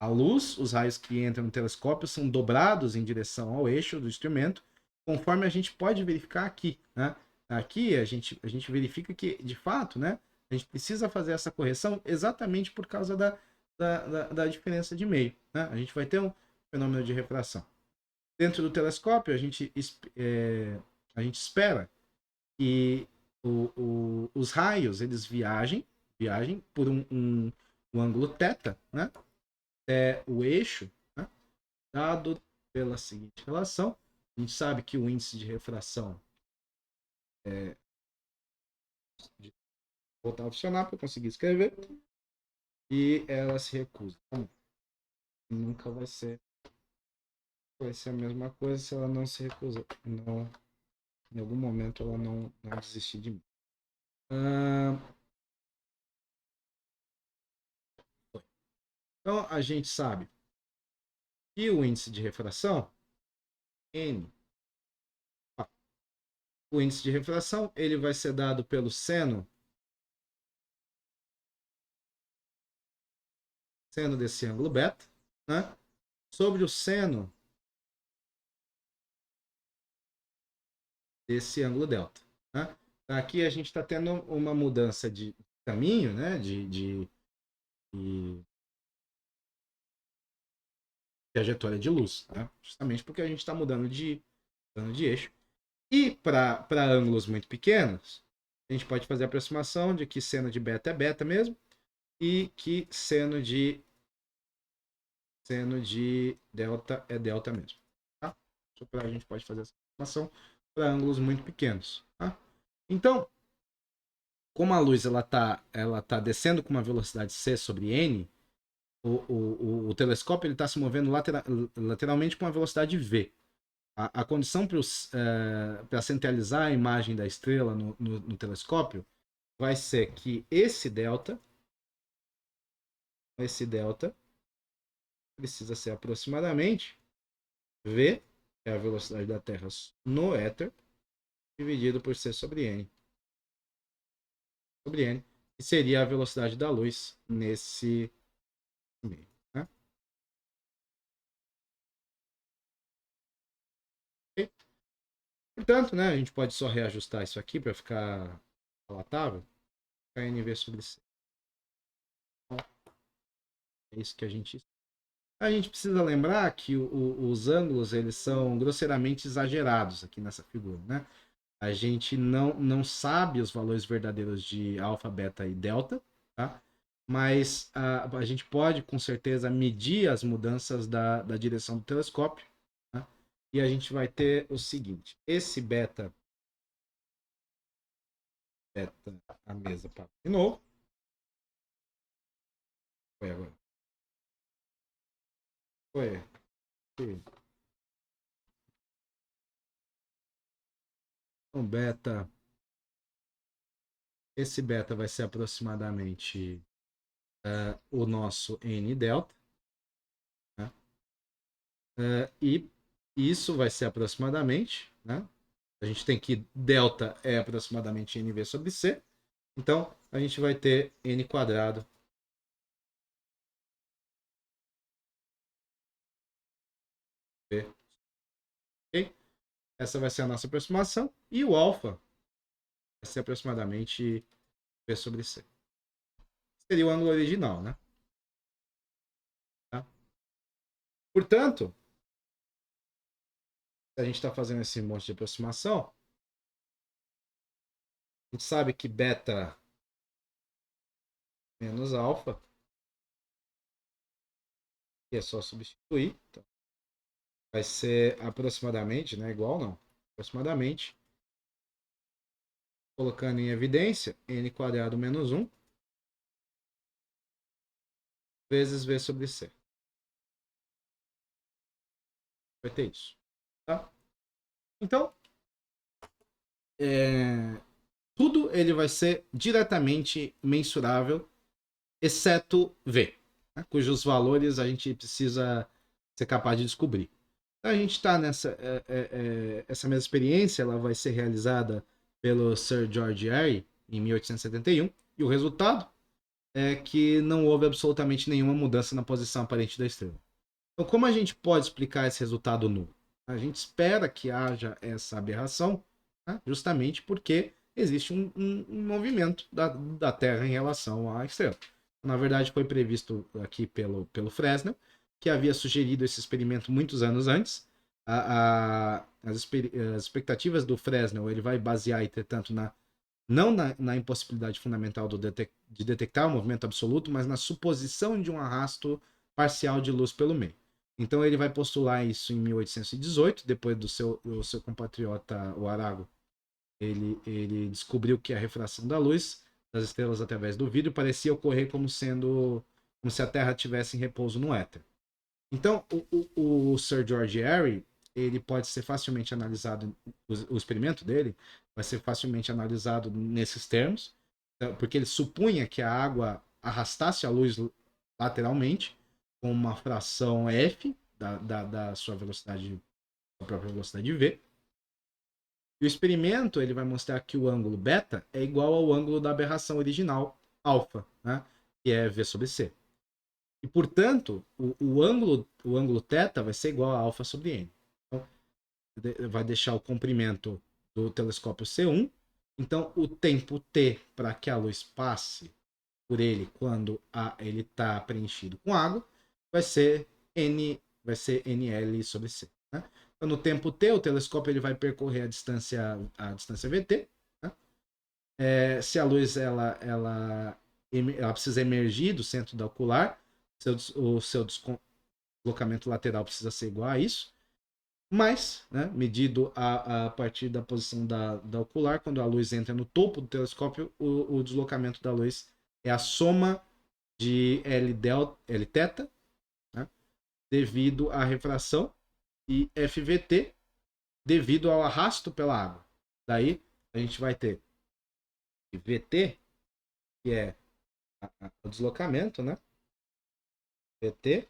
A luz, os raios que entram no telescópio são dobrados em direção ao eixo do instrumento, conforme a gente pode verificar aqui. Né? Aqui a gente verifica que, de fato, né, a gente precisa fazer essa correção exatamente por causa da diferença de meio. Né? A gente vai ter um fenômeno de refração. Dentro do telescópio, a gente espera que os raios eles viajem por um ângulo θ, né? É o eixo, né? Dado pela seguinte relação. A gente sabe que o índice de refração voltar a funcionar para conseguir escrever e ela se recusa. Então, nunca vai ser a mesma coisa se ela não se recusar. Não, em algum momento ela não desistir de mim. Então a gente sabe que o índice de refração N, o índice de refração ele vai ser dado pelo seno desse ângulo beta, né? Sobre o seno desse ângulo delta. Né? Aqui a gente está tendo uma mudança de caminho, né? De trajetória de luz, né? Justamente porque a gente está mudando de eixo. E para ângulos muito pequenos, a gente pode fazer a aproximação de que seno de beta é beta mesmo e que seno de delta é delta mesmo. Tá? A gente pode fazer essa aproximação para ângulos muito pequenos. Tá? Então, como a luz ela tá descendo com uma velocidade c sobre n, o telescópio está se movendo lateralmente com uma velocidade v. A condição para centralizar a imagem da estrela no telescópio vai ser que esse delta precisa ser aproximadamente v, que é a velocidade da Terra no éter, dividido por c sobre n. Que seria a velocidade da luz nesse meio. Né? Okay? Portanto, né, a gente pode só reajustar isso aqui para ficar palatável. NV sobre C. Então, é isso que a gente A gente precisa lembrar que os ângulos eles são grosseiramente exagerados aqui nessa figura, né? A gente não sabe os valores verdadeiros de alfa, beta e delta, tá? Mas a gente pode com certeza medir as mudanças da direção do telescópio, tá? E a gente vai ter o seguinte: esse beta, a mesa para de novo. Foi agora. Foi. Foi. Então, esse beta vai ser aproximadamente o nosso N delta, né? E isso vai ser aproximadamente, né? A gente tem que delta é aproximadamente NV sobre C. Então, a gente vai ter N quadrado V. Ok? Essa vai ser a nossa aproximação. E o alfa vai ser aproximadamente V sobre C. Seria o ângulo original, né? Tá? Portanto, se a gente está fazendo esse monte de aproximação, a gente sabe que beta menos alfa, que é só substituir, então, vai ser aproximadamente, né? Igual não. Aproximadamente, colocando em evidência, n quadrado menos 1 vezes V sobre C. Vai ter isso. Tá? Então, tudo ele vai ser diretamente mensurável, exceto V, né? Cujos valores a gente precisa ser capaz de descobrir. Então, a gente está nessa essa mesma experiência, ela vai ser realizada pelo Sir George Airy em 1871 e o resultado é que não houve absolutamente nenhuma mudança na posição aparente da estrela. Então, como a gente pode explicar esse resultado nulo? A gente espera que haja essa aberração, né? Justamente porque existe um movimento da Terra em relação à estrela. Na verdade, foi previsto aqui pelo Fresnel, que havia sugerido esse experimento muitos anos antes. As expectativas do Fresnel ele vai basear, entretanto, não na impossibilidade fundamental de detectar o movimento absoluto, mas na suposição de um arrasto parcial de luz pelo meio. Então ele vai postular isso em 1818, depois do seu compatriota, o Arago. Ele descobriu que a refração da luz das estrelas através do vidro parecia ocorrer como se a Terra tivesse em repouso no éter. Então, o Sir George Airy, ele pode ser facilmente analisado, o experimento dele vai ser facilmente analisado nesses termos, porque ele supunha que a água arrastasse a luz lateralmente com uma fração f da sua velocidade, da própria velocidade v. E o experimento ele vai mostrar que o ângulo beta é igual ao ângulo da aberração original alfa, né? Que é v sobre c. E, portanto, o ângulo θ vai ser igual a alfa sobre n. Então, vai deixar o comprimento do telescópio C1. Então, o tempo t para que a luz passe por ele quando ele está preenchido com água vai ser nl sobre c. Né? Então, no tempo t, o telescópio ele vai percorrer a distância vt. Né? Se a luz ela precisa emergir do centro da ocular, o seu deslocamento lateral precisa ser igual a isso. Mas, né, medido a partir da posição da ocular, quando a luz entra no topo do telescópio, o deslocamento da luz é a soma de L θ, né, devido à refração, e FVT devido ao arrasto pela água. Daí a gente vai ter VT, que é o deslocamento, né? VT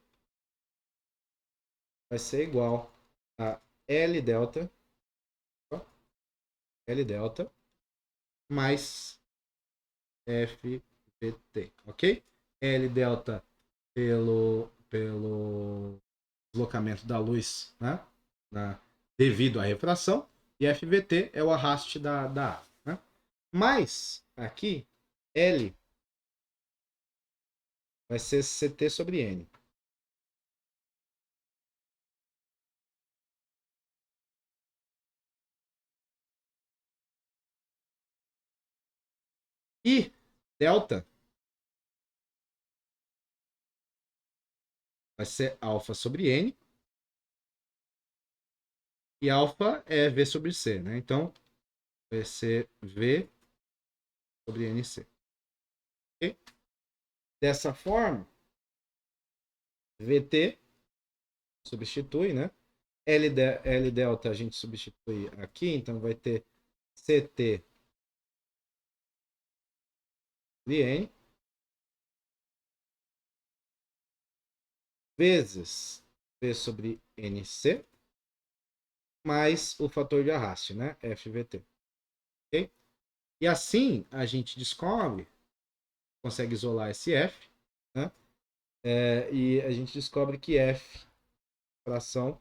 vai ser igual a L delta, L delta mais FVT, ok? L delta pelo deslocamento da luz, né? Devido à refração, e FVT é o arraste da água. Né? Mas aqui, L vai ser CT sobre N. E delta vai ser alfa sobre n. E alfa é V sobre C, né? Então, vai ser V sobre NC. Okay? Dessa forma, VT substitui, né? L delta a gente substitui aqui, então vai ter CT de N vezes V sobre NC mais o fator de arraste, né? FVT. Okay? E assim a gente descobre, consegue isolar esse F, né? E a gente descobre que F, fração,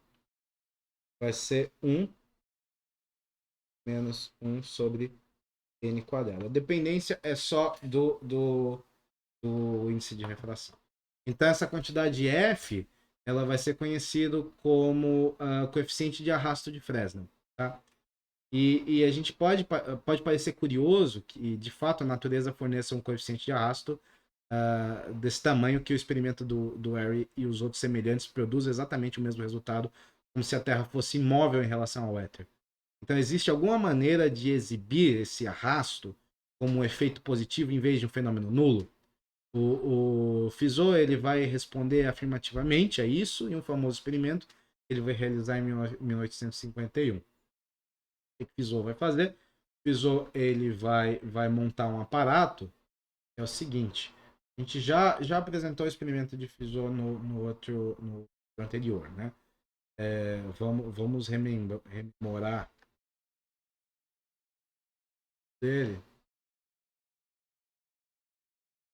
vai ser 1 menos 1 sobre N quadrado. A dependência é só do índice de refração. Então, essa quantidade F, ela vai ser conhecida como coeficiente de arrasto de Fresnel. Tá? E a gente pode parecer curioso que, de fato, a natureza forneça um coeficiente de arrasto desse tamanho, que o experimento do Airy e os outros semelhantes produzem exatamente o mesmo resultado, como se a Terra fosse imóvel em relação ao éter. Então, existe alguma maneira de exibir esse arrasto como um efeito positivo em vez de um fenômeno nulo? O Fizeau ele vai responder afirmativamente a isso em um famoso experimento que ele vai realizar em 1851. O que o Fizeau vai fazer? O Fizeau ele vai montar um aparato. É o seguinte: a gente já apresentou o experimento de Fizeau no anterior, né? Vamos rememorar dele,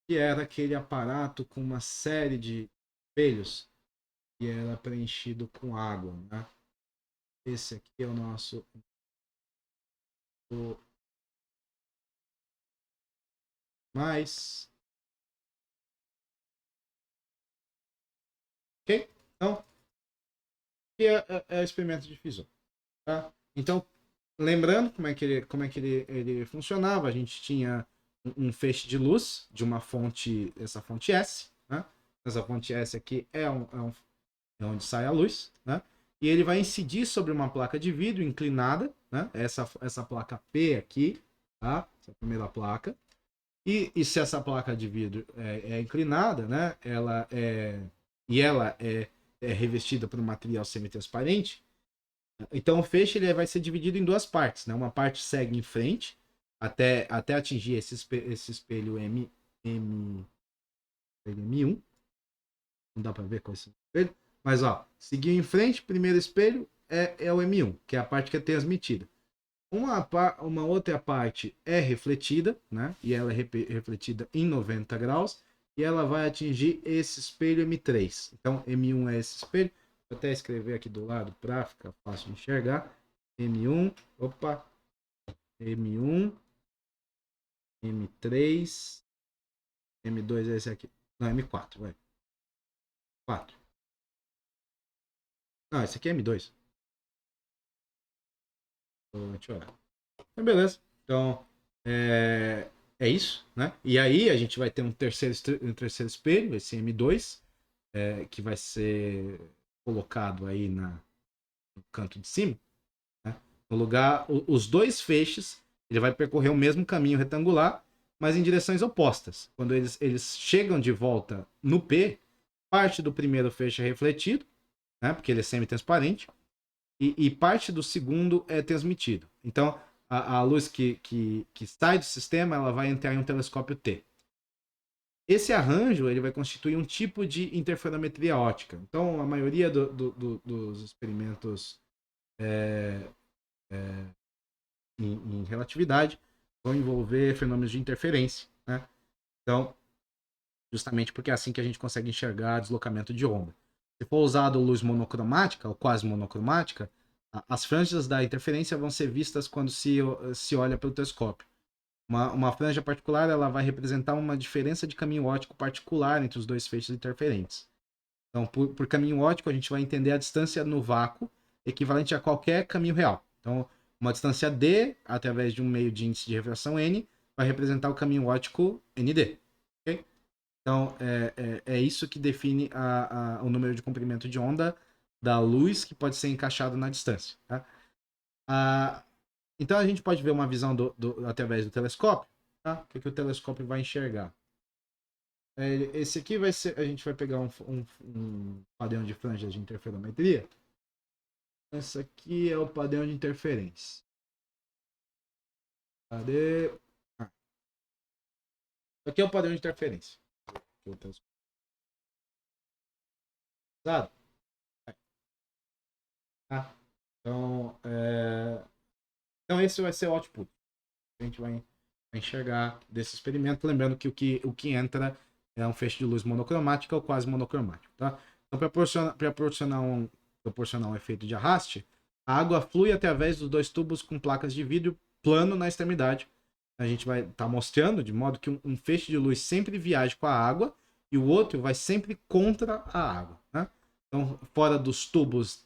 que era aquele aparato com uma série de espelhos que era preenchido com água, né? Esse aqui é o nosso mais, ok? Então, que é o experimento de Fizeau, tá? Então, lembrando como é que ele funcionava, a gente tinha um feixe de luz de uma fonte, essa fonte S, né? Essa fonte S aqui é onde sai a luz, né? E ele vai incidir sobre uma placa de vidro inclinada, né? Essa placa P aqui, tá? Essa é a primeira placa. E se essa placa de vidro é inclinada, né? Ela é revestida por um material semi-transparente. Então o feixe ele vai ser dividido em duas partes, né? Uma parte segue em frente até atingir esse espelho M1. Não dá para ver com esse espelho. Mas, ó, seguiu em frente, primeiro espelho é o M1, que é a parte que é transmitida. Uma outra parte é refletida, né? E ela é refletida em 90 graus. E ela vai atingir esse espelho M3. Então, M1 é esse espelho. Vou até escrever aqui do lado para ficar fácil de enxergar. M1, opa, M1, M3, M2 é esse aqui. Não, M4, vai. 4. Não, esse aqui é M2. Deixa eu olhar. Então, beleza. Então, é isso, né? E aí a gente vai ter um terceiro espelho, esse M2, que vai ser colocado aí no canto de cima, né? No lugar, os dois feixes, ele vai percorrer o mesmo caminho retangular, mas em direções opostas. Quando eles chegam de volta no P, parte do primeiro feixe é refletido, né? Porque ele é semi-transparente, e parte do segundo é transmitido. Então, a luz que sai do sistema, ela vai entrar em um telescópio T. Esse arranjo ele vai constituir um tipo de interferometria óptica. Então, a maioria dos experimentos em relatividade vão envolver fenômenos de interferência, né? Então, justamente porque é assim que a gente consegue enxergar deslocamento de onda. Se for usado luz monocromática ou quase monocromática, as franjas da interferência vão ser vistas quando se olha pelo telescópio. Uma franja particular ela vai representar uma diferença de caminho óptico particular entre os dois feixes interferentes. Então, por caminho óptico, a gente vai entender a distância no vácuo equivalente a qualquer caminho real. Então, uma distância d, através de um meio de índice de refração n, vai representar o caminho óptico ND. Okay? Então, é isso que define o número de comprimento de onda da luz que pode ser encaixado na distância. Tá? Então, a gente pode ver uma visão através do telescópio. Tá? O que o telescópio vai enxergar? Esse aqui vai ser... A gente vai pegar um padrão de franjas de interferometria. Esse aqui é o padrão de interferência. Cadê? Aqui é o padrão de interferência. Tá? Então, então, esse vai ser o output. A gente vai enxergar desse experimento. Lembrando que o que entra é um feixe de luz monocromática ou quase monocromático. Tá? Então, para proporcionar um efeito de arraste, a água flui através dos dois tubos com placas de vidro plano na extremidade. A gente vai estar mostrando de modo que um feixe de luz sempre viaja com a água e o outro vai sempre contra a água. Né? Então, fora dos tubos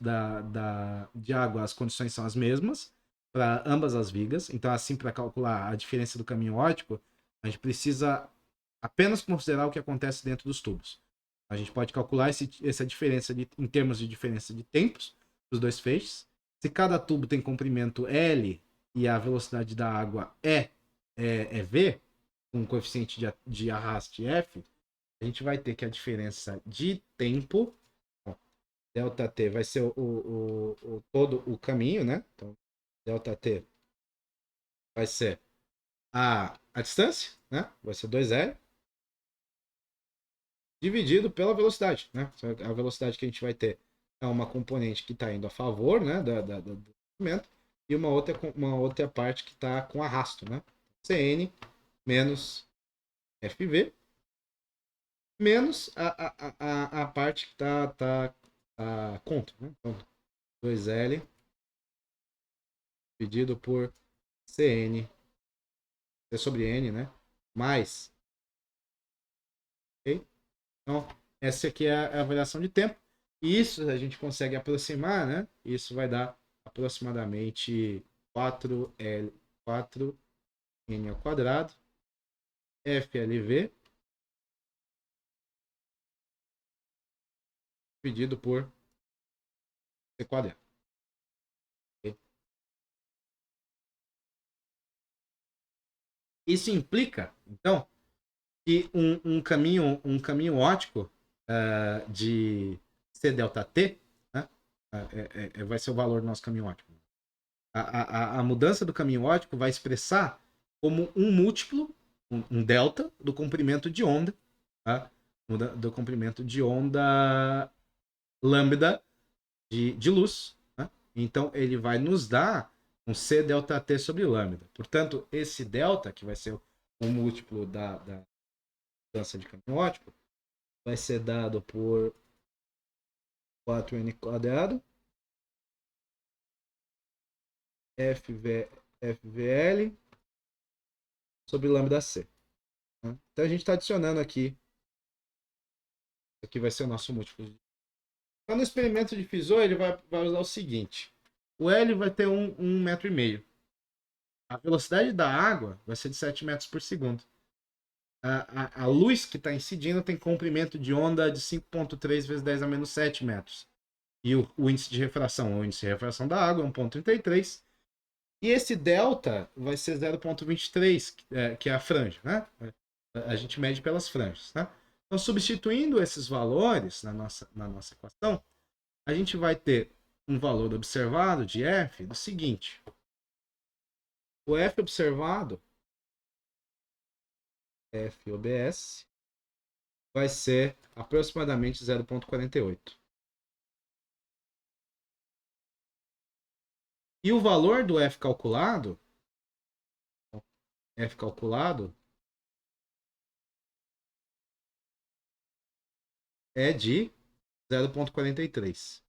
de água, as condições são as mesmas para ambas as vigas. Então, assim, para calcular a diferença do caminho óptico, a gente precisa apenas considerar o que acontece dentro dos tubos. A gente pode calcular essa diferença em termos de diferença de tempos dos dois feixes. Se cada tubo tem comprimento L e a velocidade da água é V, com um coeficiente de arraste F, a gente vai ter que a diferença de tempo, ΔT, vai ser todo o caminho, né? Então, ΔT vai ser a distância, né? Vai ser 2L, dividido pela velocidade, né? A velocidade que a gente vai ter é uma componente que está indo a favor, né, do movimento, e uma outra parte que está com arrasto, né? Cn menos FV menos a parte que está contra, né? Então, 2L dividido por Cn sobre N, né? Mais. Ok? Então, essa aqui é a variação de tempo. E isso a gente consegue aproximar, né? Isso vai dar aproximadamente 4N ao quadrado FLV dividido por C quadrado. Okay? Isso implica, então, que um caminho óptico de C delta T, né? Vai ser o valor do nosso caminho óptico. A mudança do caminho óptico vai expressar como um múltiplo, um delta, do comprimento de onda, tá? Do comprimento de onda lambda de luz. Né? Então, ele vai nos dar um C delta T sobre lambda. Portanto, esse delta, que vai ser um múltiplo da mudança de caminho óptico, vai ser dado por 4N quadrado FVL sobre lambda C. Né? Então a gente está adicionando aqui. Aqui vai ser o nosso múltiplo. Então no experimento de Fizeau, ele vai usar o seguinte. O L vai ter 1,5 metro. A velocidade da água vai ser de 7 metros por segundo. A luz que está incidindo tem comprimento de onda de 5,3 vezes 10 a menos 7 metros. E o índice de refração, da água é 1,33. E esse delta vai ser 0,23, que é a franja, né? A gente mede pelas franjas, né? Então, substituindo esses valores na nossa equação, a gente vai ter um valor observado de F do seguinte. O F observado, F OBS, vai ser aproximadamente 0,48. E o valor do F calculado é de 0,43.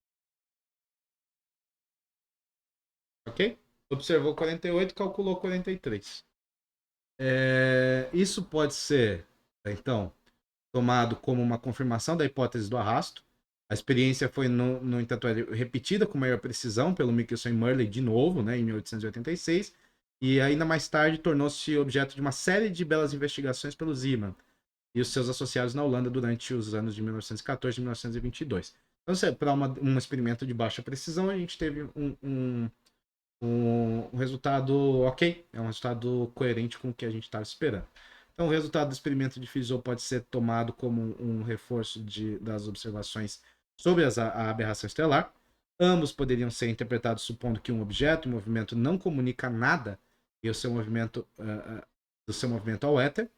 Ok? Observou 48, calculou 43. Isso pode ser, então, tomado como uma confirmação da hipótese do arrasto. A experiência foi, no entanto, repetida com maior precisão pelo Michelson e Murley de novo, né, em 1886, e ainda mais tarde tornou-se objeto de uma série de belas investigações pelo Zeeman e os seus associados na Holanda durante os anos de 1914 e 1922. Então, para um experimento de baixa precisão, a gente teve um resultado ok, é um resultado coerente com o que a gente estava esperando. Então, o resultado do experimento de Fizeau pode ser tomado como um reforço das observações sobre a aberração estelar. Ambos poderiam ser interpretados supondo que um objeto em movimento não comunica nada e o seu movimento, do seu movimento ao éter,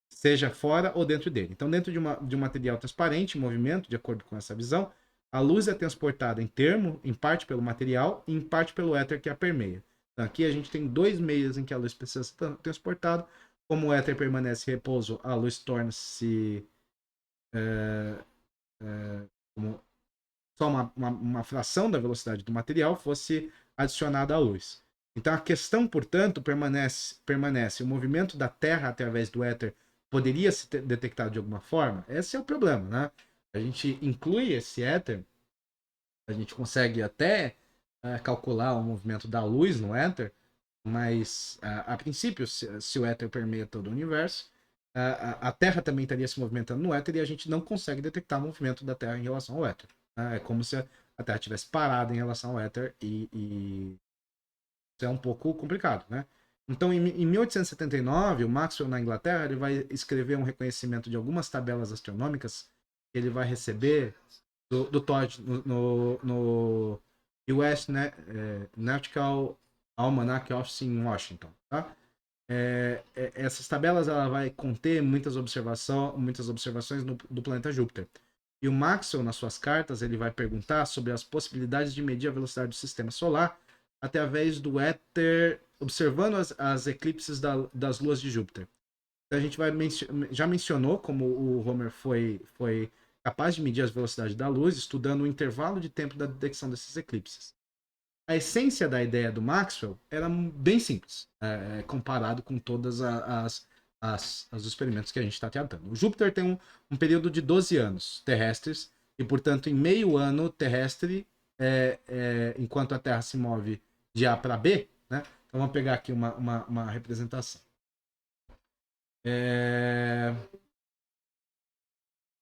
seja fora ou dentro dele. Então, dentro de um material transparente em movimento, de acordo com essa visão, a luz é transportada em parte pelo material e em parte pelo éter que a permeia. Então, aqui a gente tem dois meios em que a luz precisa ser transportada. Como o éter permanece em repouso, a luz torna-se como só uma fração da velocidade do material fosse adicionada à luz. Então a questão, portanto, permanece. O movimento da Terra através do éter poderia ser detectado de alguma forma? Esse é o problema, né? A gente inclui esse éter, a gente consegue até calcular o movimento da luz no éter, mas a princípio, se o éter permeia todo o universo, a Terra também estaria se movimentando no éter e a gente não consegue detectar o movimento da Terra em relação ao éter. É como se a Terra tivesse parado em relação ao éter e isso é um pouco complicado, né? Então, em 1879, o Maxwell, na Inglaterra, ele vai escrever um reconhecimento de algumas tabelas astronômicas que ele vai receber do Todd no US Nautical Almanac Office em Washington, tá? Essas tabelas ela vai conter muitas observações do planeta Júpiter. E o Maxwell, nas suas cartas, ele vai perguntar sobre as possibilidades de medir a velocidade do sistema solar através do éter, observando as eclipses das luas de Júpiter. Então, a gente já mencionou como o Homer foi capaz de medir as velocidades da luz, estudando o intervalo de tempo da detecção desses eclipses. A essência da ideia do Maxwell era bem simples, comparado com todas os experimentos que a gente está tratando. O Júpiter tem um período de 12 anos terrestres, e, portanto, em meio ano terrestre, enquanto a Terra se move de A para B, né? Então, vamos pegar aqui uma representação.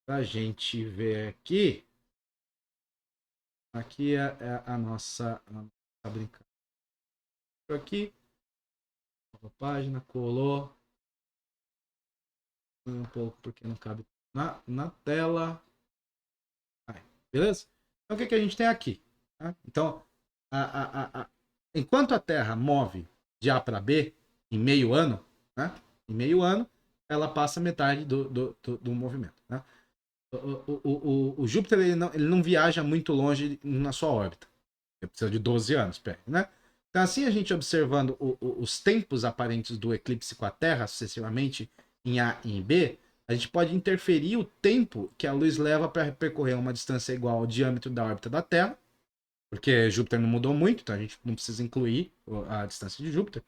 Para a gente ver aqui, aqui é a nossa brincadeira. Aqui, nova página, colou um pouco porque não cabe na tela. Beleza? Então, o que a gente tem aqui? Tá? Então, enquanto a Terra move de A para B em meio ano, né? Em meio ano, ela passa metade do movimento. Né? O Júpiter ele não viaja muito longe na sua órbita. Ele precisa de 12 anos, né? Então, assim, a gente observando os tempos aparentes do eclipse com a Terra, sucessivamente em A e em B, a gente pode interferir o tempo que a luz leva para percorrer uma distância igual ao diâmetro da órbita da Terra, porque Júpiter não mudou muito, então a gente não precisa incluir a distância de Júpiter.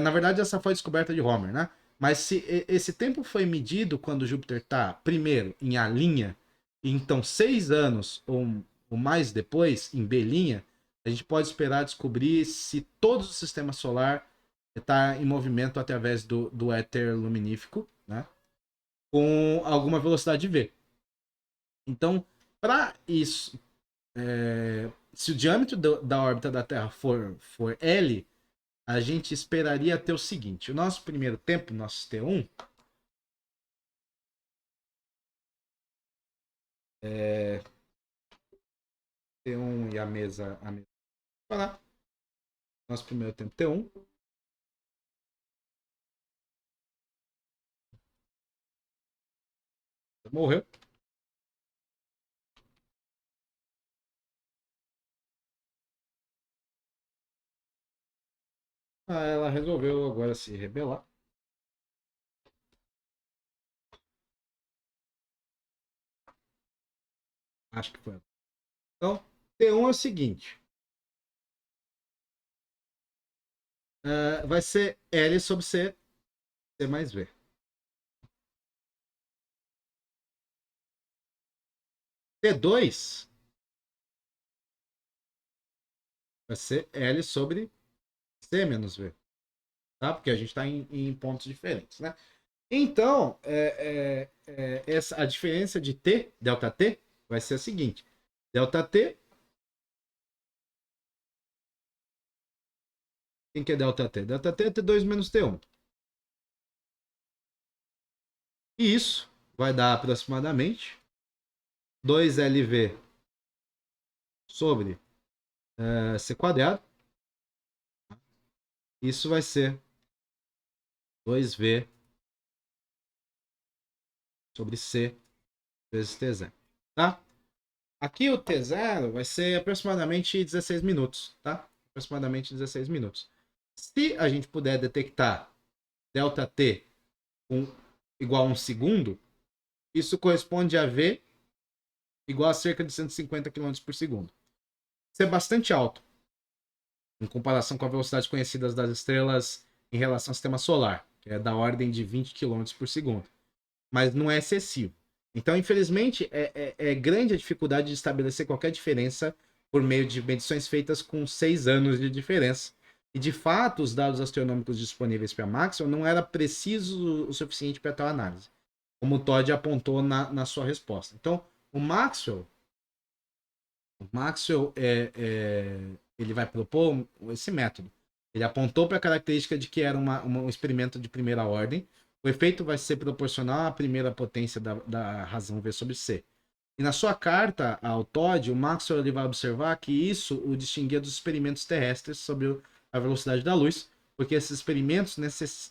Na verdade, essa foi a descoberta de Homer, né? Mas se esse tempo foi medido quando Júpiter está, primeiro, em A', e então 6 anos ou mais depois, em B', a gente pode esperar descobrir se todo o sistema solar está em movimento através do éter luminífico, né? Com alguma velocidade v. Então, para isso, se o diâmetro da órbita da Terra for L, a gente esperaria ter o seguinte: o nosso primeiro tempo, nosso T1, T1 e a mesa. Lá. Nosso primeiro tempo T1. Morreu. Ela resolveu agora se rebelar. Acho que foi. Então, T1 é o seguinte: vai ser L sobre C mais V. T2 vai ser L sobre C menos V. tá? Porque a gente está em pontos diferentes, né? Então, a diferença de T, delta T, vai ser a seguinte. Delta T, quem que é delta T? Delta T é T2 menos T1. E isso vai dar aproximadamente 2LV sobre C quadrado. Isso vai ser 2V sobre C vezes T0, tá? Aqui o T0 vai ser aproximadamente 16 minutos, tá? Aproximadamente 16 minutos. Se a gente puder detectar ΔT igual a 1 segundo, isso corresponde a V igual a cerca de 150 km por segundo. Isso é bastante alto, em comparação com a velocidade conhecida das estrelas em relação ao sistema solar, que é da ordem de 20 km por segundo. Mas não é excessivo. Então, infelizmente, é grande a dificuldade de estabelecer qualquer diferença por meio de medições feitas com 6 anos de diferença. E, de fato, os dados astronômicos disponíveis para Maxwell não era preciso o suficiente para tal análise, como o Todd apontou na sua resposta. Então, o Maxwell ele vai propor esse método. Ele apontou para a característica de que era um experimento de primeira ordem. O efeito vai ser proporcional à primeira potência da razão V sobre C. E na sua carta ao Todd, o Maxwell ele vai observar que isso o distinguia dos experimentos terrestres sobre a velocidade da luz, porque esses experimentos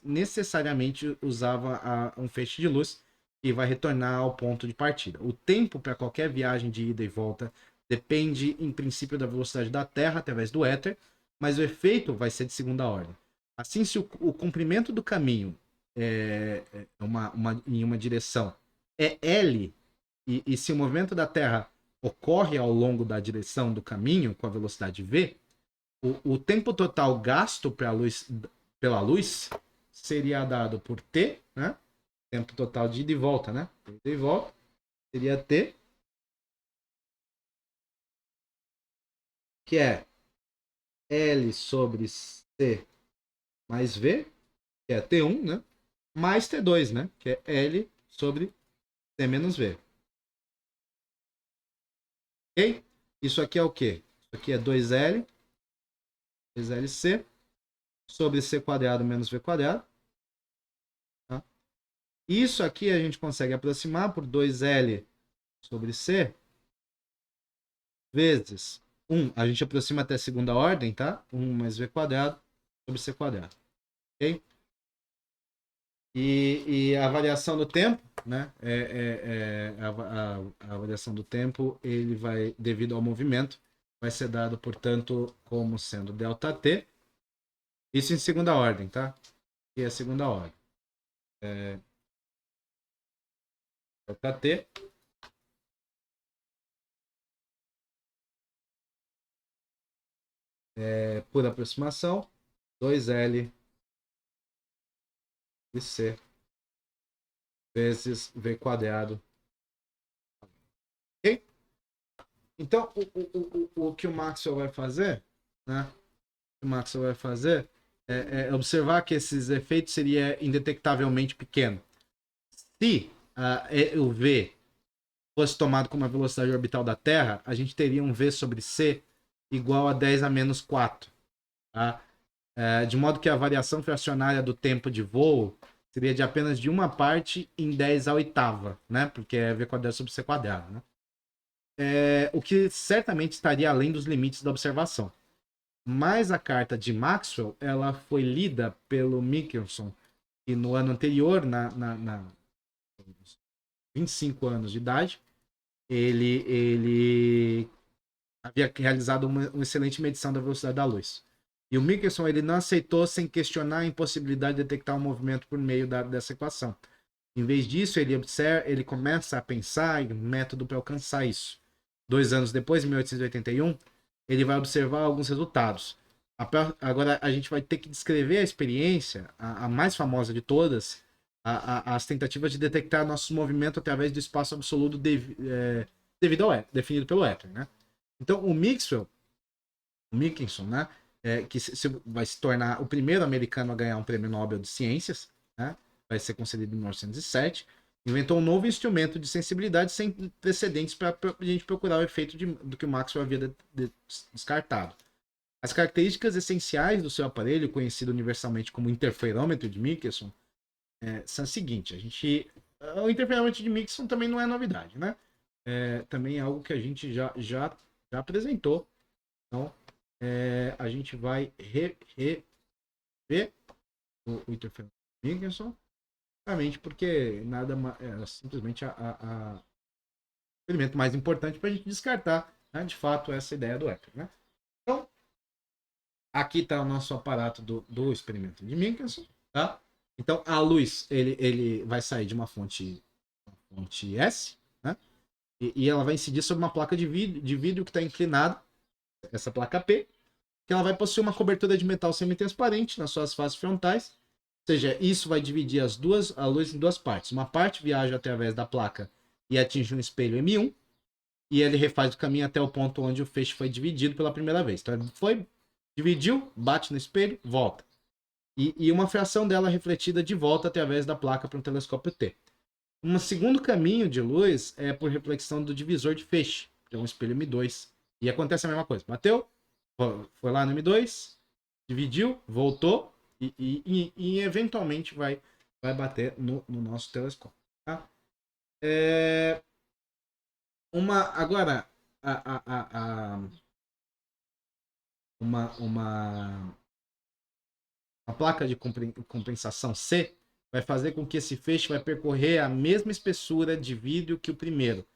necessariamente usavam um feixe de luz que vai retornar ao ponto de partida. O tempo para qualquer viagem de ida e volta depende, em princípio, da velocidade da Terra através do éter, mas o efeito vai ser de segunda ordem. Assim, se o comprimento do caminho em uma direção é L, e se o movimento da Terra ocorre ao longo da direção do caminho com a velocidade V, o tempo total gasto pela luz seria dado por T, né? Tempo total de ida e volta, né? Ida e volta seria T, que é L sobre C mais V, que é T1, né? Mais T2, né? Que é L sobre C menos V. Ok? Isso aqui é o quê? Isso aqui é 2L, 2LC sobre C quadrado menos V quadrado. Tá? Isso aqui a gente consegue aproximar por 2L sobre C vezes 1. A gente aproxima até a segunda ordem, tá? 1 mais V quadrado sobre C quadrado. Ok? E a variação do tempo, né? A variação do tempo, ele vai, devido ao movimento, vai ser dado, portanto, como sendo ΔT. Isso em segunda ordem, tá? E a segunda ordem. ΔT por aproximação, 2L de C vezes V quadrado. Ok? Então, o que o Maxwell vai fazer, né? O que o Maxwell vai fazer observar que esses efeitos seria indetectavelmente pequeno. Se o V fosse tomado como a velocidade orbital da Terra, a gente teria um V sobre C igual a 10 a menos 4. Tá? De modo que a variação fracionária do tempo de voo seria de apenas de uma parte em 10 a oitava, né? Porque é V quadrado sobre C quadrado, né? O que certamente estaria além dos limites da observação. Mas a carta de Maxwell, ela foi lida pelo Michelson, que no ano anterior, 25 anos de idade, ele havia realizado uma excelente medição da velocidade da luz. E o Michelson ele não aceitou sem questionar a impossibilidade de detectar um movimento por meio dessa equação. Em vez disso, ele começa a pensar em um método para alcançar isso. 2 anos depois, em 1881, ele vai observar alguns resultados. Agora, a gente vai ter que descrever a experiência, a mais famosa de todas, as tentativas de detectar nossos movimentos através do espaço absoluto devido ao definido pelo éter, né? Então, o Michelson, né, vai se tornar o primeiro americano a ganhar um prêmio Nobel de Ciências, né? Vai ser concedido em 1907. Inventou um novo instrumento de sensibilidade sem precedentes para a gente procurar o efeito do que o Maxwell havia descartado. As características essenciais do seu aparelho, conhecido universalmente como interferômetro de Michelson, são as seguintes. O interferômetro de Michelson também não é novidade, né? Também é algo que a gente já apresentou. Então, a gente vai rever o interferômetro de Michelson, justamente porque nada é simplesmente o elemento mais importante para a gente descartar, né, de fato, essa ideia do Ecker, né? Então, aqui está o nosso aparato do experimento de Michelson, tá? Então, a luz, ele vai sair de uma fonte S, né? E ela vai incidir sobre uma placa de vidro que está inclinada, essa placa P, que ela vai possuir uma cobertura de metal semi-transparente nas suas faces frontais. Ou seja, isso vai dividir a luz em duas partes. Uma parte viaja através da placa e atinge um espelho M1, e ele refaz o caminho até o ponto onde o feixe foi dividido pela primeira vez. Então, ele dividiu, bate no espelho, volta. E uma fração dela refletida de volta através da placa para um telescópio T. Um segundo caminho de luz é por reflexão do divisor de feixe, que é um espelho M2. E acontece a mesma coisa. Bateu, foi lá no M2, dividiu, voltou e eventualmente vai bater no nosso telescópio. Tá? Agora, uma placa de compensação C vai fazer com que esse feixe vai percorrer a mesma espessura de vidro que o primeiro,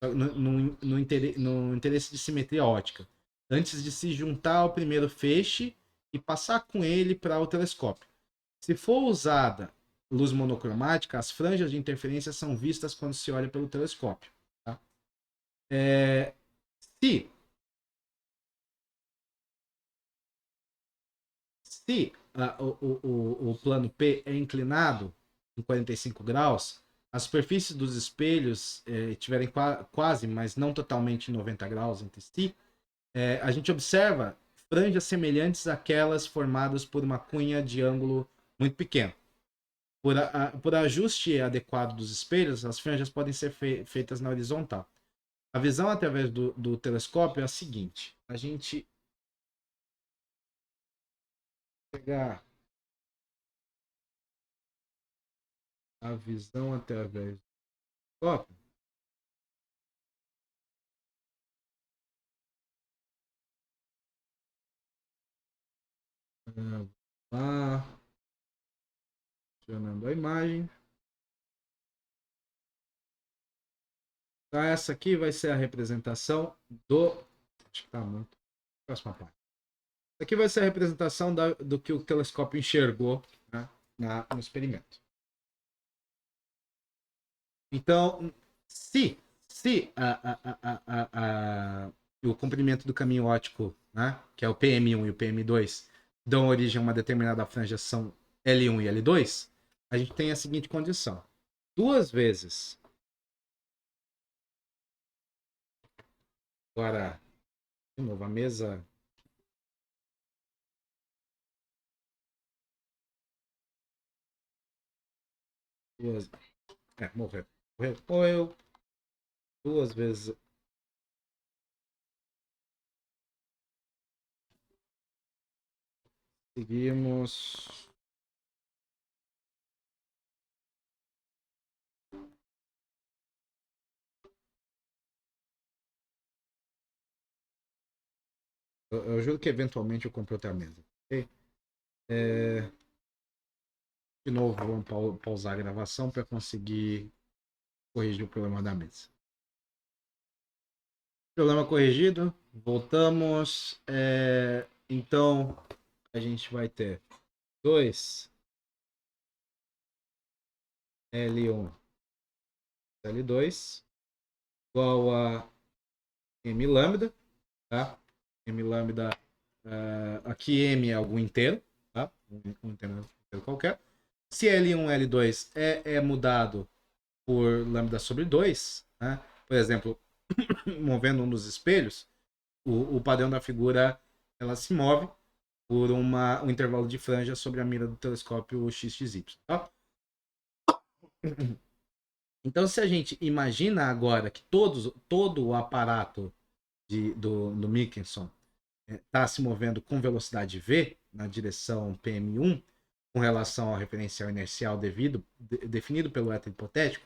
no interesse de simetria ótica, antes de se juntar ao primeiro feixe e passar com ele para o telescópio. Se for usada luz monocromática, as franjas de interferência são vistas quando se olha pelo telescópio. Tá? Se o plano P é inclinado em 45 graus, as superfícies dos espelhos tiverem quase, mas não totalmente 90 graus entre si, a gente observa franjas semelhantes àquelas formadas por uma cunha de ângulo muito pequeno. Por ajuste adequado dos espelhos, as franjas podem ser feitas na horizontal. A visão através do telescópio é a seguinte: a gente pegar a visão através do telescópio. Lá, funcionando a imagem. Então, essa aqui vai ser a representação do. Acho que tá muito. Próxima parte. Essa aqui vai ser a representação do que o telescópio enxergou, né, no experimento. Então, se o comprimento do caminho óptico, né, que é o PM1 e o PM2, dão origem a uma determinada franja, são L1 e L2, a gente tem a seguinte condição: duas vezes. Agora, de novo, a mesa. Duas. Morreu. Morreu. Duas vezes. Seguimos. Eu juro que eventualmente eu compro outra mesa. Okay? De novo, vamos pausar a gravação para conseguir corrigir o problema da mesa. Problema corrigido. Voltamos. Então, a gente vai ter 2 L1 L2 igual a M lambda, tá? M lambda, aqui M é algum inteiro, tá? Um inteiro qualquer. Se L1 L2 é mudado por lambda sobre 2, né? Por exemplo, movendo um dos espelhos, o padrão da figura ela se move por um intervalo de franja sobre a mira do telescópio XXY. Tá? Então, se a gente imagina agora que todo o aparato do Michelson está se movendo com velocidade v na direção PM1 com relação ao referencial inercial definido pelo éter hipotético,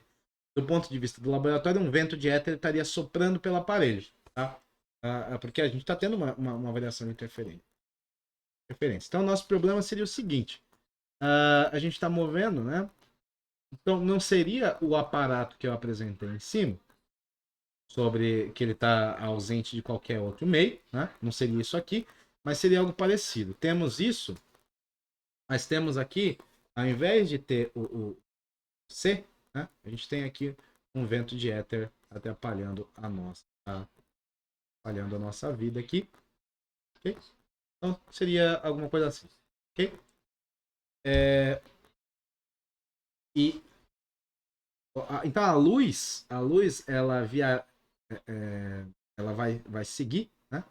do ponto de vista do laboratório, um vento de éter estaria soprando pelo aparelho, tá? Porque a gente está tendo uma variação de interferência. Então, o nosso problema seria o seguinte: a gente está movendo, né? Então, não seria o aparato que eu apresentei em cima, sobre que ele está ausente de qualquer outro meio, né? Não seria isso aqui, mas seria algo parecido. Temos isso, mas temos aqui, ao invés de ter o C, né? A gente tem aqui um vento de éter atrapalhando a nossa vida aqui, ok? Então seria alguma coisa assim, ok? E então a luz ela ela vai seguir, né?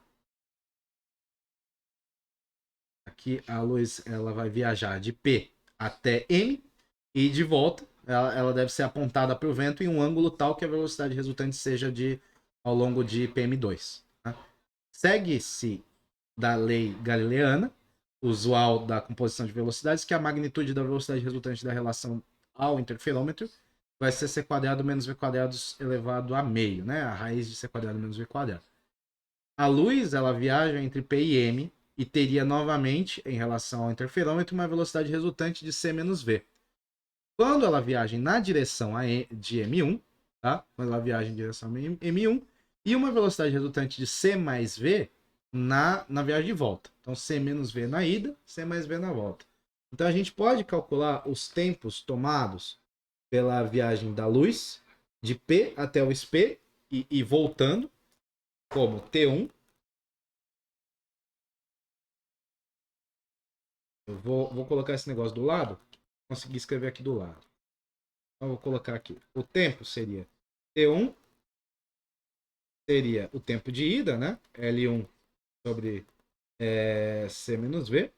Aqui a luz ela vai viajar de P até M e de volta. Ela deve ser apontada para o vento em um ângulo tal que a velocidade resultante seja ao longo de PM2. Né? Segue-se da lei galileana, usual da composição de velocidades, que a magnitude da velocidade resultante da relação ao interferômetro vai ser c quadrado menos v quadrado elevado a meio, né? A raiz de c quadrado menos v quadrado. A luz ela viaja entre P e M e teria novamente, em relação ao interferômetro, uma velocidade resultante de c menos v. Quando ela viaja na direção de M1, tá? Quando ela viaja em direção a M1, e uma velocidade resultante de c mais v na viagem de volta. Então, c menos v na ida, c mais v na volta. Então, a gente pode calcular os tempos tomados pela viagem da luz, de P até o SP e voltando, como T1. Eu vou colocar esse negócio do lado. Consegui escrever aqui do lado. Então, eu vou colocar aqui. O tempo seria T1, seria o tempo de ida, né? L1 sobre C menos V,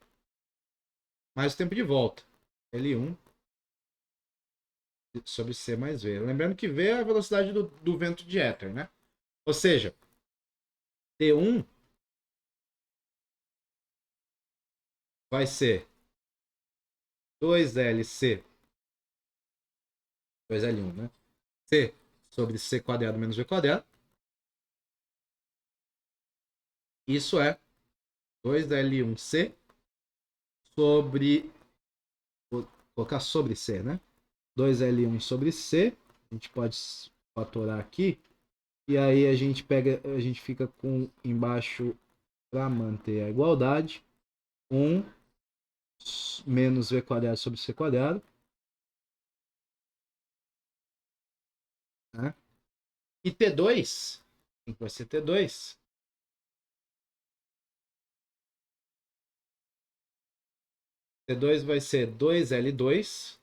mais o tempo de volta. L1 sobre C mais V. Lembrando que V é a velocidade do vento de éter, né? Ou seja, T1 vai ser 2LC, 2L1, né? C sobre C quadrado menos V quadrado. Isso é 2L1C sobre... Vou colocar sobre C, né? 2L1 sobre C. A gente pode fatorar aqui. E aí a gente fica com embaixo, para manter a igualdade, 1 menos V quadrado sobre C quadrado. Né? E T2, que vai ser T2? T2 vai ser 2L2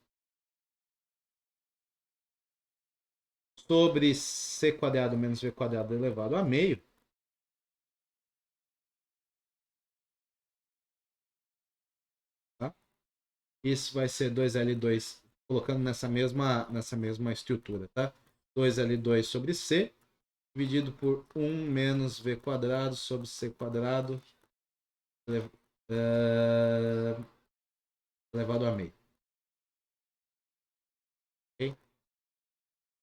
sobre C quadrado menos V quadrado elevado a meio. Tá? Isso vai ser 2L2, colocando nessa mesma estrutura, tá? 2L2 sobre C, dividido por 1 menos V quadrado sobre C quadrado elevado a meio. Okay?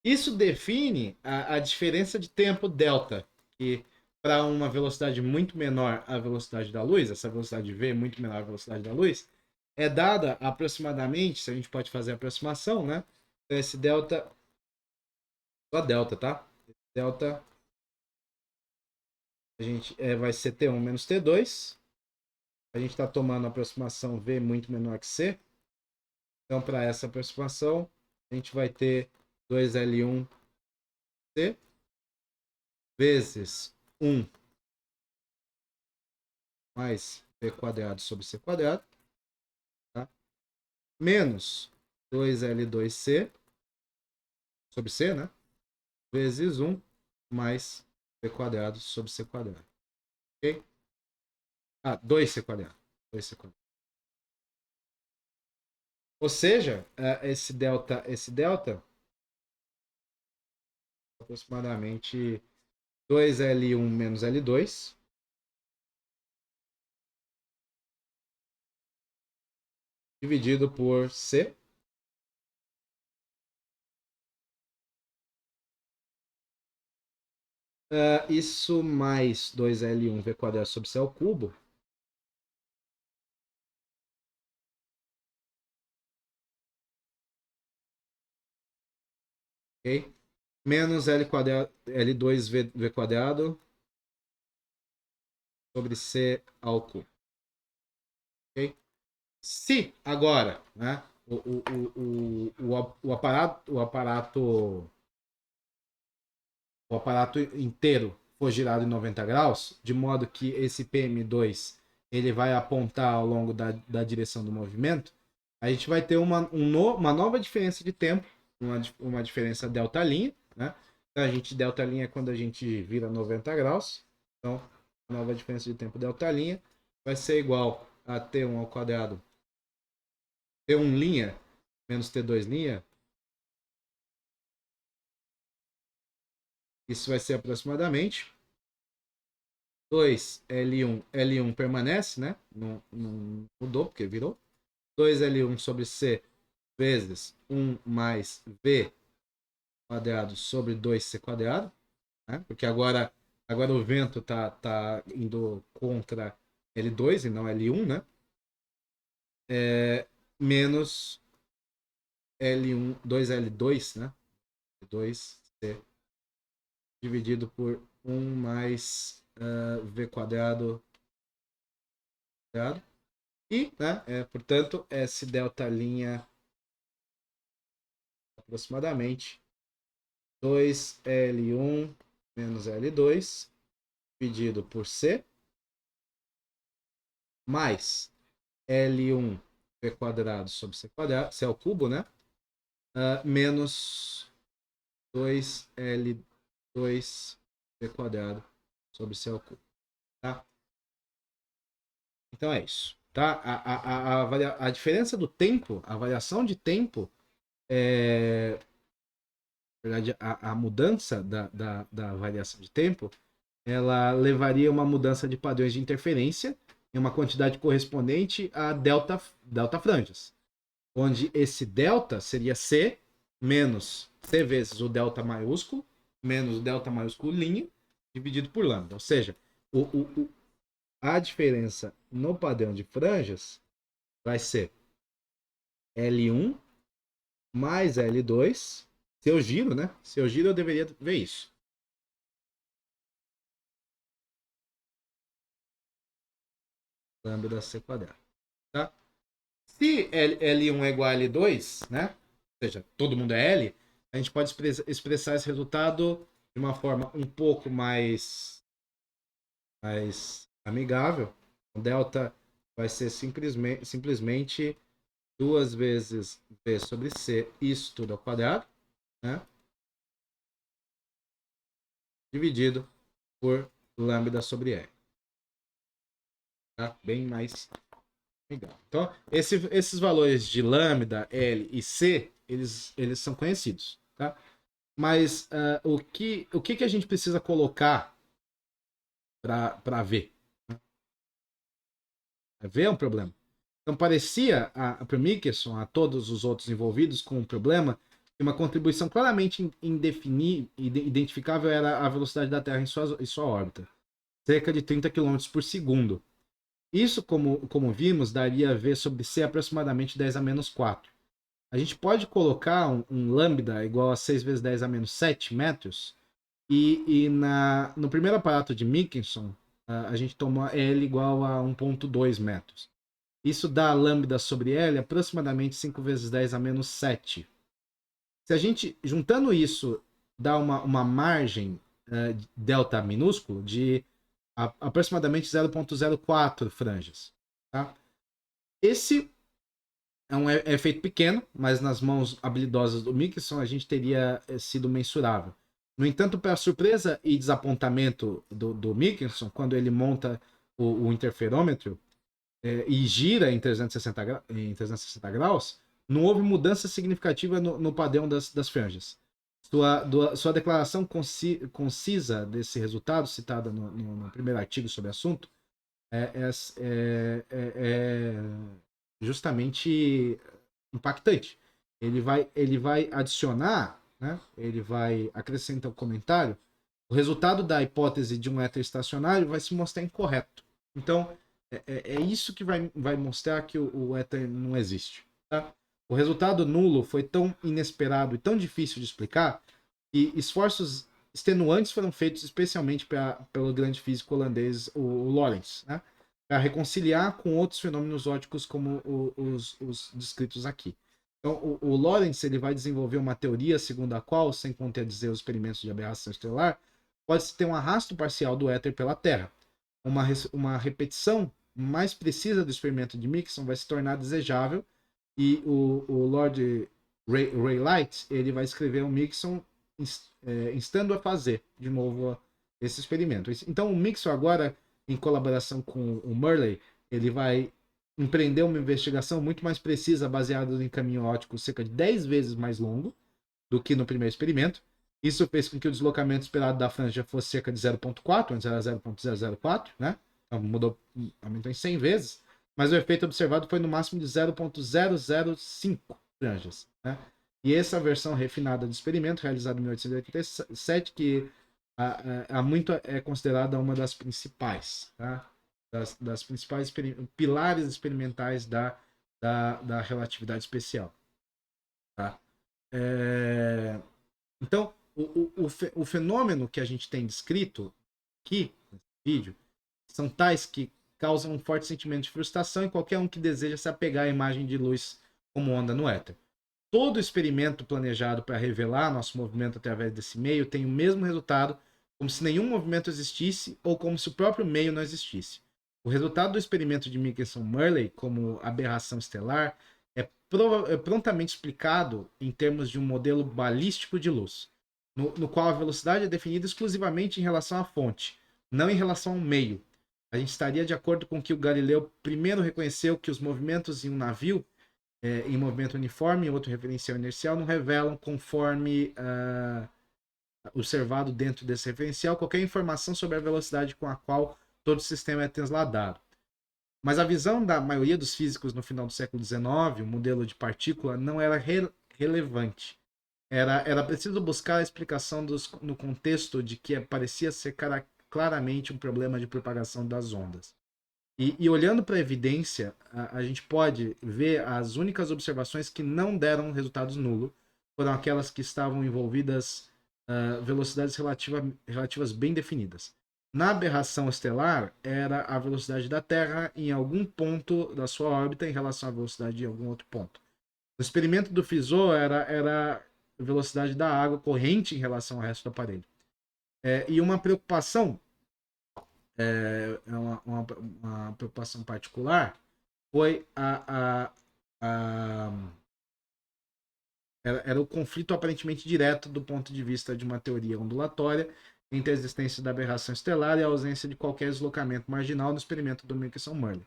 Isso define a diferença de tempo delta, que para uma velocidade muito menor à velocidade da luz, essa velocidade V muito menor à velocidade da luz, é dada aproximadamente, se a gente pode fazer a aproximação, né? Esse delta, só delta, tá? Esse delta a gente vai ser T1 menos T2. A gente está tomando a aproximação V muito menor que C. Então, para essa aproximação, a gente vai ter 2L1C vezes 1 mais V quadrado sobre C quadrado, tá? Menos 2L2C sobre C, né? Vezes 1 mais V quadrado sobre C quadrado. Ok? 2C quadrado. 2c quadrado. Ou seja, esse delta é aproximadamente 2L1 menos L2 dividido por C. Isso mais 2L1 V quadrado sobre C ao cubo. Ok? Menos L quadrado, L2 V quadrado sobre C ao cubo. Ok? Se agora, né, o aparato inteiro for girado em 90 graus, de modo que esse PM2 ele vai apontar ao longo da direção do movimento, a gente vai ter uma nova diferença de tempo, uma diferença delta-linha, né? Então, a gente delta-linha é quando a gente vira 90 graus, então a nova diferença de tempo delta-linha vai ser igual a T1 ao quadrado, T1 linha menos T2 linha. Isso vai ser aproximadamente 2L1. L1 permanece, né? Não mudou, porque virou. 2L1 sobre C vezes 1 mais V quadrado sobre 2C quadrado. Né? Porque agora o vento tá indo contra L2 e não L1, né? Menos L1, 2L2, né? 2C dividido por 1 mais V quadrado. E, né, portanto, S delta linha aproximadamente 2L1 menos L2 dividido por C mais L1 V quadrado sobre C quadrado, C ao cubo, né? Menos 2L2 V quadrado sobre C ao cubo, tá? Então é isso, tá? A diferença do tempo, a variação de tempo, na verdade, a mudança da variação de tempo, ela levaria a uma mudança de padrões de interferência em uma quantidade correspondente a delta franjas, onde esse delta seria C menos C vezes o delta maiúsculo menos o delta maiúsculo linha dividido por lambda. Ou seja, a diferença no padrão de franjas vai ser L1 mais L2. Se eu giro, né? Se eu giro, eu deveria ver isso. Lambda C quadrado. Tá? Se L1 é igual a L2, né? Ou seja, todo mundo é L, a gente pode expressar esse resultado de uma forma um pouco mais amigável. O delta vai ser simplesmente 2 vezes V sobre C, isso tudo ao quadrado, né? Dividido por lambda sobre R. Tá? Bem mais legal. Então, esses valores de lambda, L e C, eles são conhecidos, tá? Mas o que a gente precisa colocar para V? V é um problema. Então, parecia para Michelson, a todos os outros envolvidos com o problema, que uma contribuição claramente identificável era a velocidade da Terra em sua órbita, cerca de 30 km por segundo. Isso, como vimos, daria V sobre C aproximadamente 10 a menos 4. A gente pode colocar um lambda igual a 6 vezes 10 a menos 7 metros, e no primeiro aparato de Michelson, a gente toma L igual a 1,2 metros. Isso dá lambda sobre L aproximadamente 5 vezes 10 a menos 7. Se a gente, juntando isso, dá uma margem delta minúsculo de aproximadamente 0,04 franjas. Tá? Esse é um efeito pequeno, mas nas mãos habilidosas do Michelson a gente teria sido mensurável. No entanto, para surpresa e desapontamento do Michelson, quando ele monta o interferômetro, e gira em 360 graus, não houve mudança significativa no padrão das franjas. Sua declaração concisa desse resultado, citada no primeiro artigo sobre o assunto, é justamente impactante. Ele vai adicionar, né? Ele vai acrescentar um comentário. O resultado da hipótese de um éter estacionário vai se mostrar incorreto. Então, é isso que vai mostrar que o éter não existe. Tá? O resultado nulo foi tão inesperado e tão difícil de explicar que esforços extenuantes foram feitos especialmente pelo grande físico holandês, o Lorentz, né? Para reconciliar com outros fenômenos ópticos como os descritos aqui. Então, o Lorentz ele vai desenvolver uma teoria segundo a qual, sem contradizer os experimentos de aberração estelar, pode-se ter um arrasto parcial do éter pela Terra. Uma repetição mais precisa do experimento de Mixon vai se tornar desejável e o Lord Raylight ele vai escrever um Mixon instando a fazer de novo esse experimento. Então o Mixon agora, em colaboração com o Murley, ele vai empreender uma investigação muito mais precisa, baseada em caminho óptico cerca de 10 vezes mais longo do que no primeiro experimento. Isso fez com que o deslocamento esperado da franja fosse cerca de 0,4, antes era 0,004, né? Então aumentou em 100 vezes, mas o efeito observado foi no máximo de 0,005 franjas, né? E essa versão refinada do experimento, realizada em 1887, que há muito é considerada uma das principais, tá? das principais pilares experimentais da relatividade especial. Tá? Então, o fenômeno que a gente tem descrito aqui, nesse vídeo, são tais que causam um forte sentimento de frustração em qualquer um que deseja se apegar à imagem de luz como onda no éter. Todo experimento planejado para revelar nosso movimento através desse meio tem o mesmo resultado, como se nenhum movimento existisse ou como se o próprio meio não existisse. O resultado do experimento de Michelson-Morley como aberração estelar é prontamente explicado em termos de um modelo balístico de luz, no qual a velocidade é definida exclusivamente em relação à fonte, não em relação ao meio. A gente estaria de acordo com que o Galileu primeiro reconheceu que os movimentos em um navio em movimento uniforme e outro referencial inercial não revelam, conforme observado dentro desse referencial, qualquer informação sobre a velocidade com a qual todo o sistema é transladado. Mas a visão da maioria dos físicos no final do século XIX, o modelo de partícula, não era relevante. Era preciso buscar a explicação no contexto de que parecia ser claramente um problema de propagação das ondas. E olhando para a evidência, a gente pode ver as únicas observações que não deram resultados nulos foram aquelas que estavam envolvidas velocidades relativas bem definidas. Na aberração estelar, era a velocidade da Terra em algum ponto da sua órbita em relação à velocidade de algum outro ponto. No experimento do Fizeau, era a velocidade da água corrente em relação ao resto do aparelho. E uma preocupação uma preocupação particular foi era o conflito aparentemente direto do ponto de vista de uma teoria ondulatória entre a existência da aberração estelar e a ausência de qualquer deslocamento marginal no experimento do Michelson-Morley.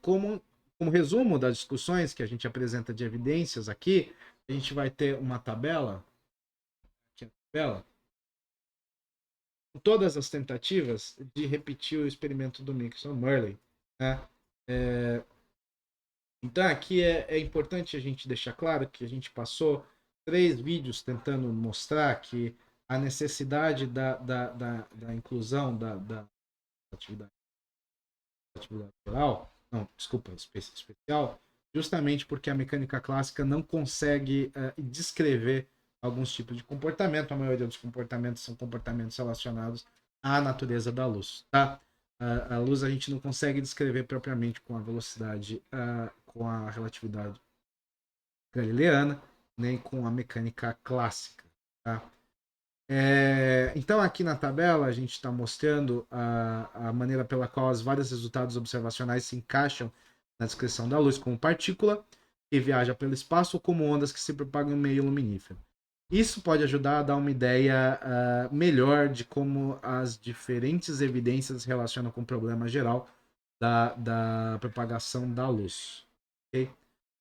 Como resumo das discussões que a gente apresenta de evidências aqui, a gente vai ter uma tabela, aqui a tabela, com todas as tentativas de repetir o experimento do Michelson-Morley. Né? Então aqui é importante a gente deixar claro que a gente passou 3 vídeos tentando mostrar que a necessidade da inclusão da atividade geral, não, desculpa, especial, justamente porque a mecânica clássica não consegue descrever alguns tipos de comportamento. A maioria dos comportamentos são comportamentos relacionados à natureza da luz. Tá? A luz a gente não consegue descrever propriamente com a velocidade, com a relatividade galileana, nem com a mecânica clássica. Tá? Então aqui na tabela a gente está mostrando a maneira pela qual os vários resultados observacionais se encaixam na descrição da luz como partícula que viaja pelo espaço ou como ondas que se propagam em meio luminífero. Isso pode ajudar a dar uma ideia melhor de como as diferentes evidências se relacionam com o problema geral da propagação da luz. Okay?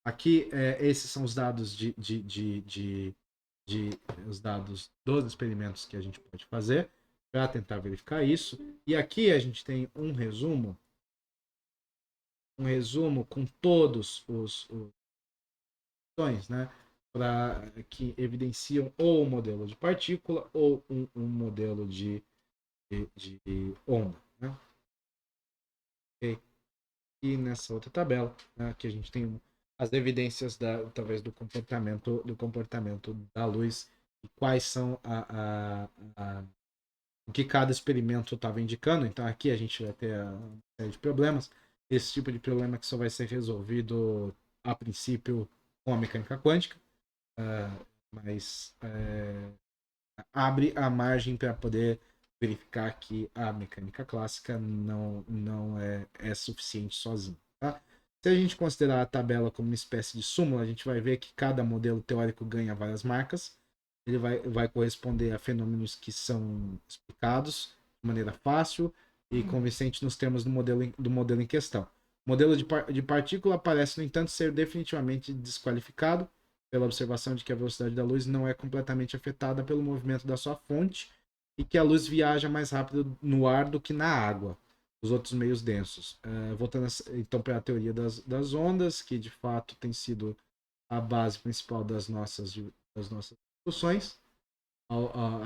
Aqui, esses são os dados os dados dos experimentos que a gente pode fazer para tentar verificar isso. E aqui a gente tem um resumo com todos os opções, né, para que evidenciam ou um modelo de partícula ou um modelo de onda. Né? Okay? E nessa outra tabela, né, aqui a gente tem as evidências talvez do comportamento da luz e quais são o que cada experimento estava indicando. Então aqui a gente vai ter uma série de problemas. Esse tipo de problema que só vai ser resolvido a princípio com a mecânica quântica, mas abre a margem para poder verificar que a mecânica clássica não é suficiente sozinha. Tá? Se a gente considerar a tabela como uma espécie de súmula, a gente vai ver que cada modelo teórico ganha várias marcas. Ele vai corresponder a fenômenos que são explicados de maneira fácil e convincente nos termos do modelo em questão. O modelo de partícula parece, no entanto, ser definitivamente desqualificado pela observação de que a velocidade da luz não é completamente afetada pelo movimento da sua fonte e que a luz viaja mais rápido no ar do que na água, os outros meios densos. Voltando então para a teoria das ondas, que de fato tem sido a base principal das nossas discussões.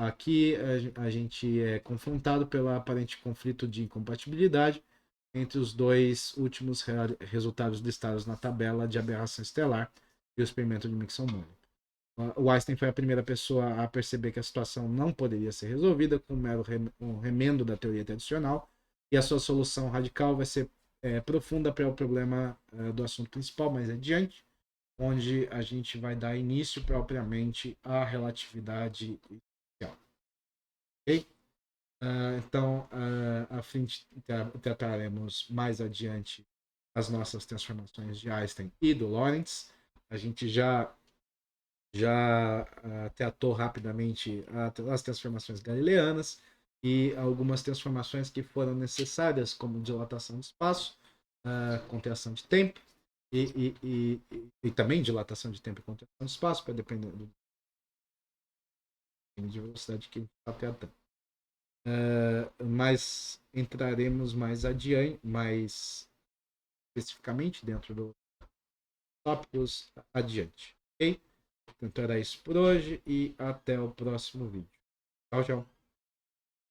Aqui a gente é confrontado pelo aparente conflito de incompatibilidade entre os dois últimos resultados listados na tabela de aberração estelar e o experimento de Mixon-Morley. O Einstein foi a primeira pessoa a perceber que a situação não poderia ser resolvida com um remendo da teoria tradicional, e a sua solução radical vai ser profunda para o problema do assunto principal mais adiante, onde a gente vai dar início propriamente à relatividade especial. Ok? Então, a frente trataremos mais adiante as nossas transformações de Einstein e do Lorentz. A gente já tratou rapidamente as transformações galileanas e algumas transformações que foram necessárias, como dilatação de espaço, contração de tempo e também dilatação de tempo e contração de espaço, para depender de velocidade que a gente está tratando. Mas entraremos mais adiante, mais especificamente dentro dos tópicos adiante. Ok? Então era isso por hoje e até o próximo vídeo. Tchau, tchau.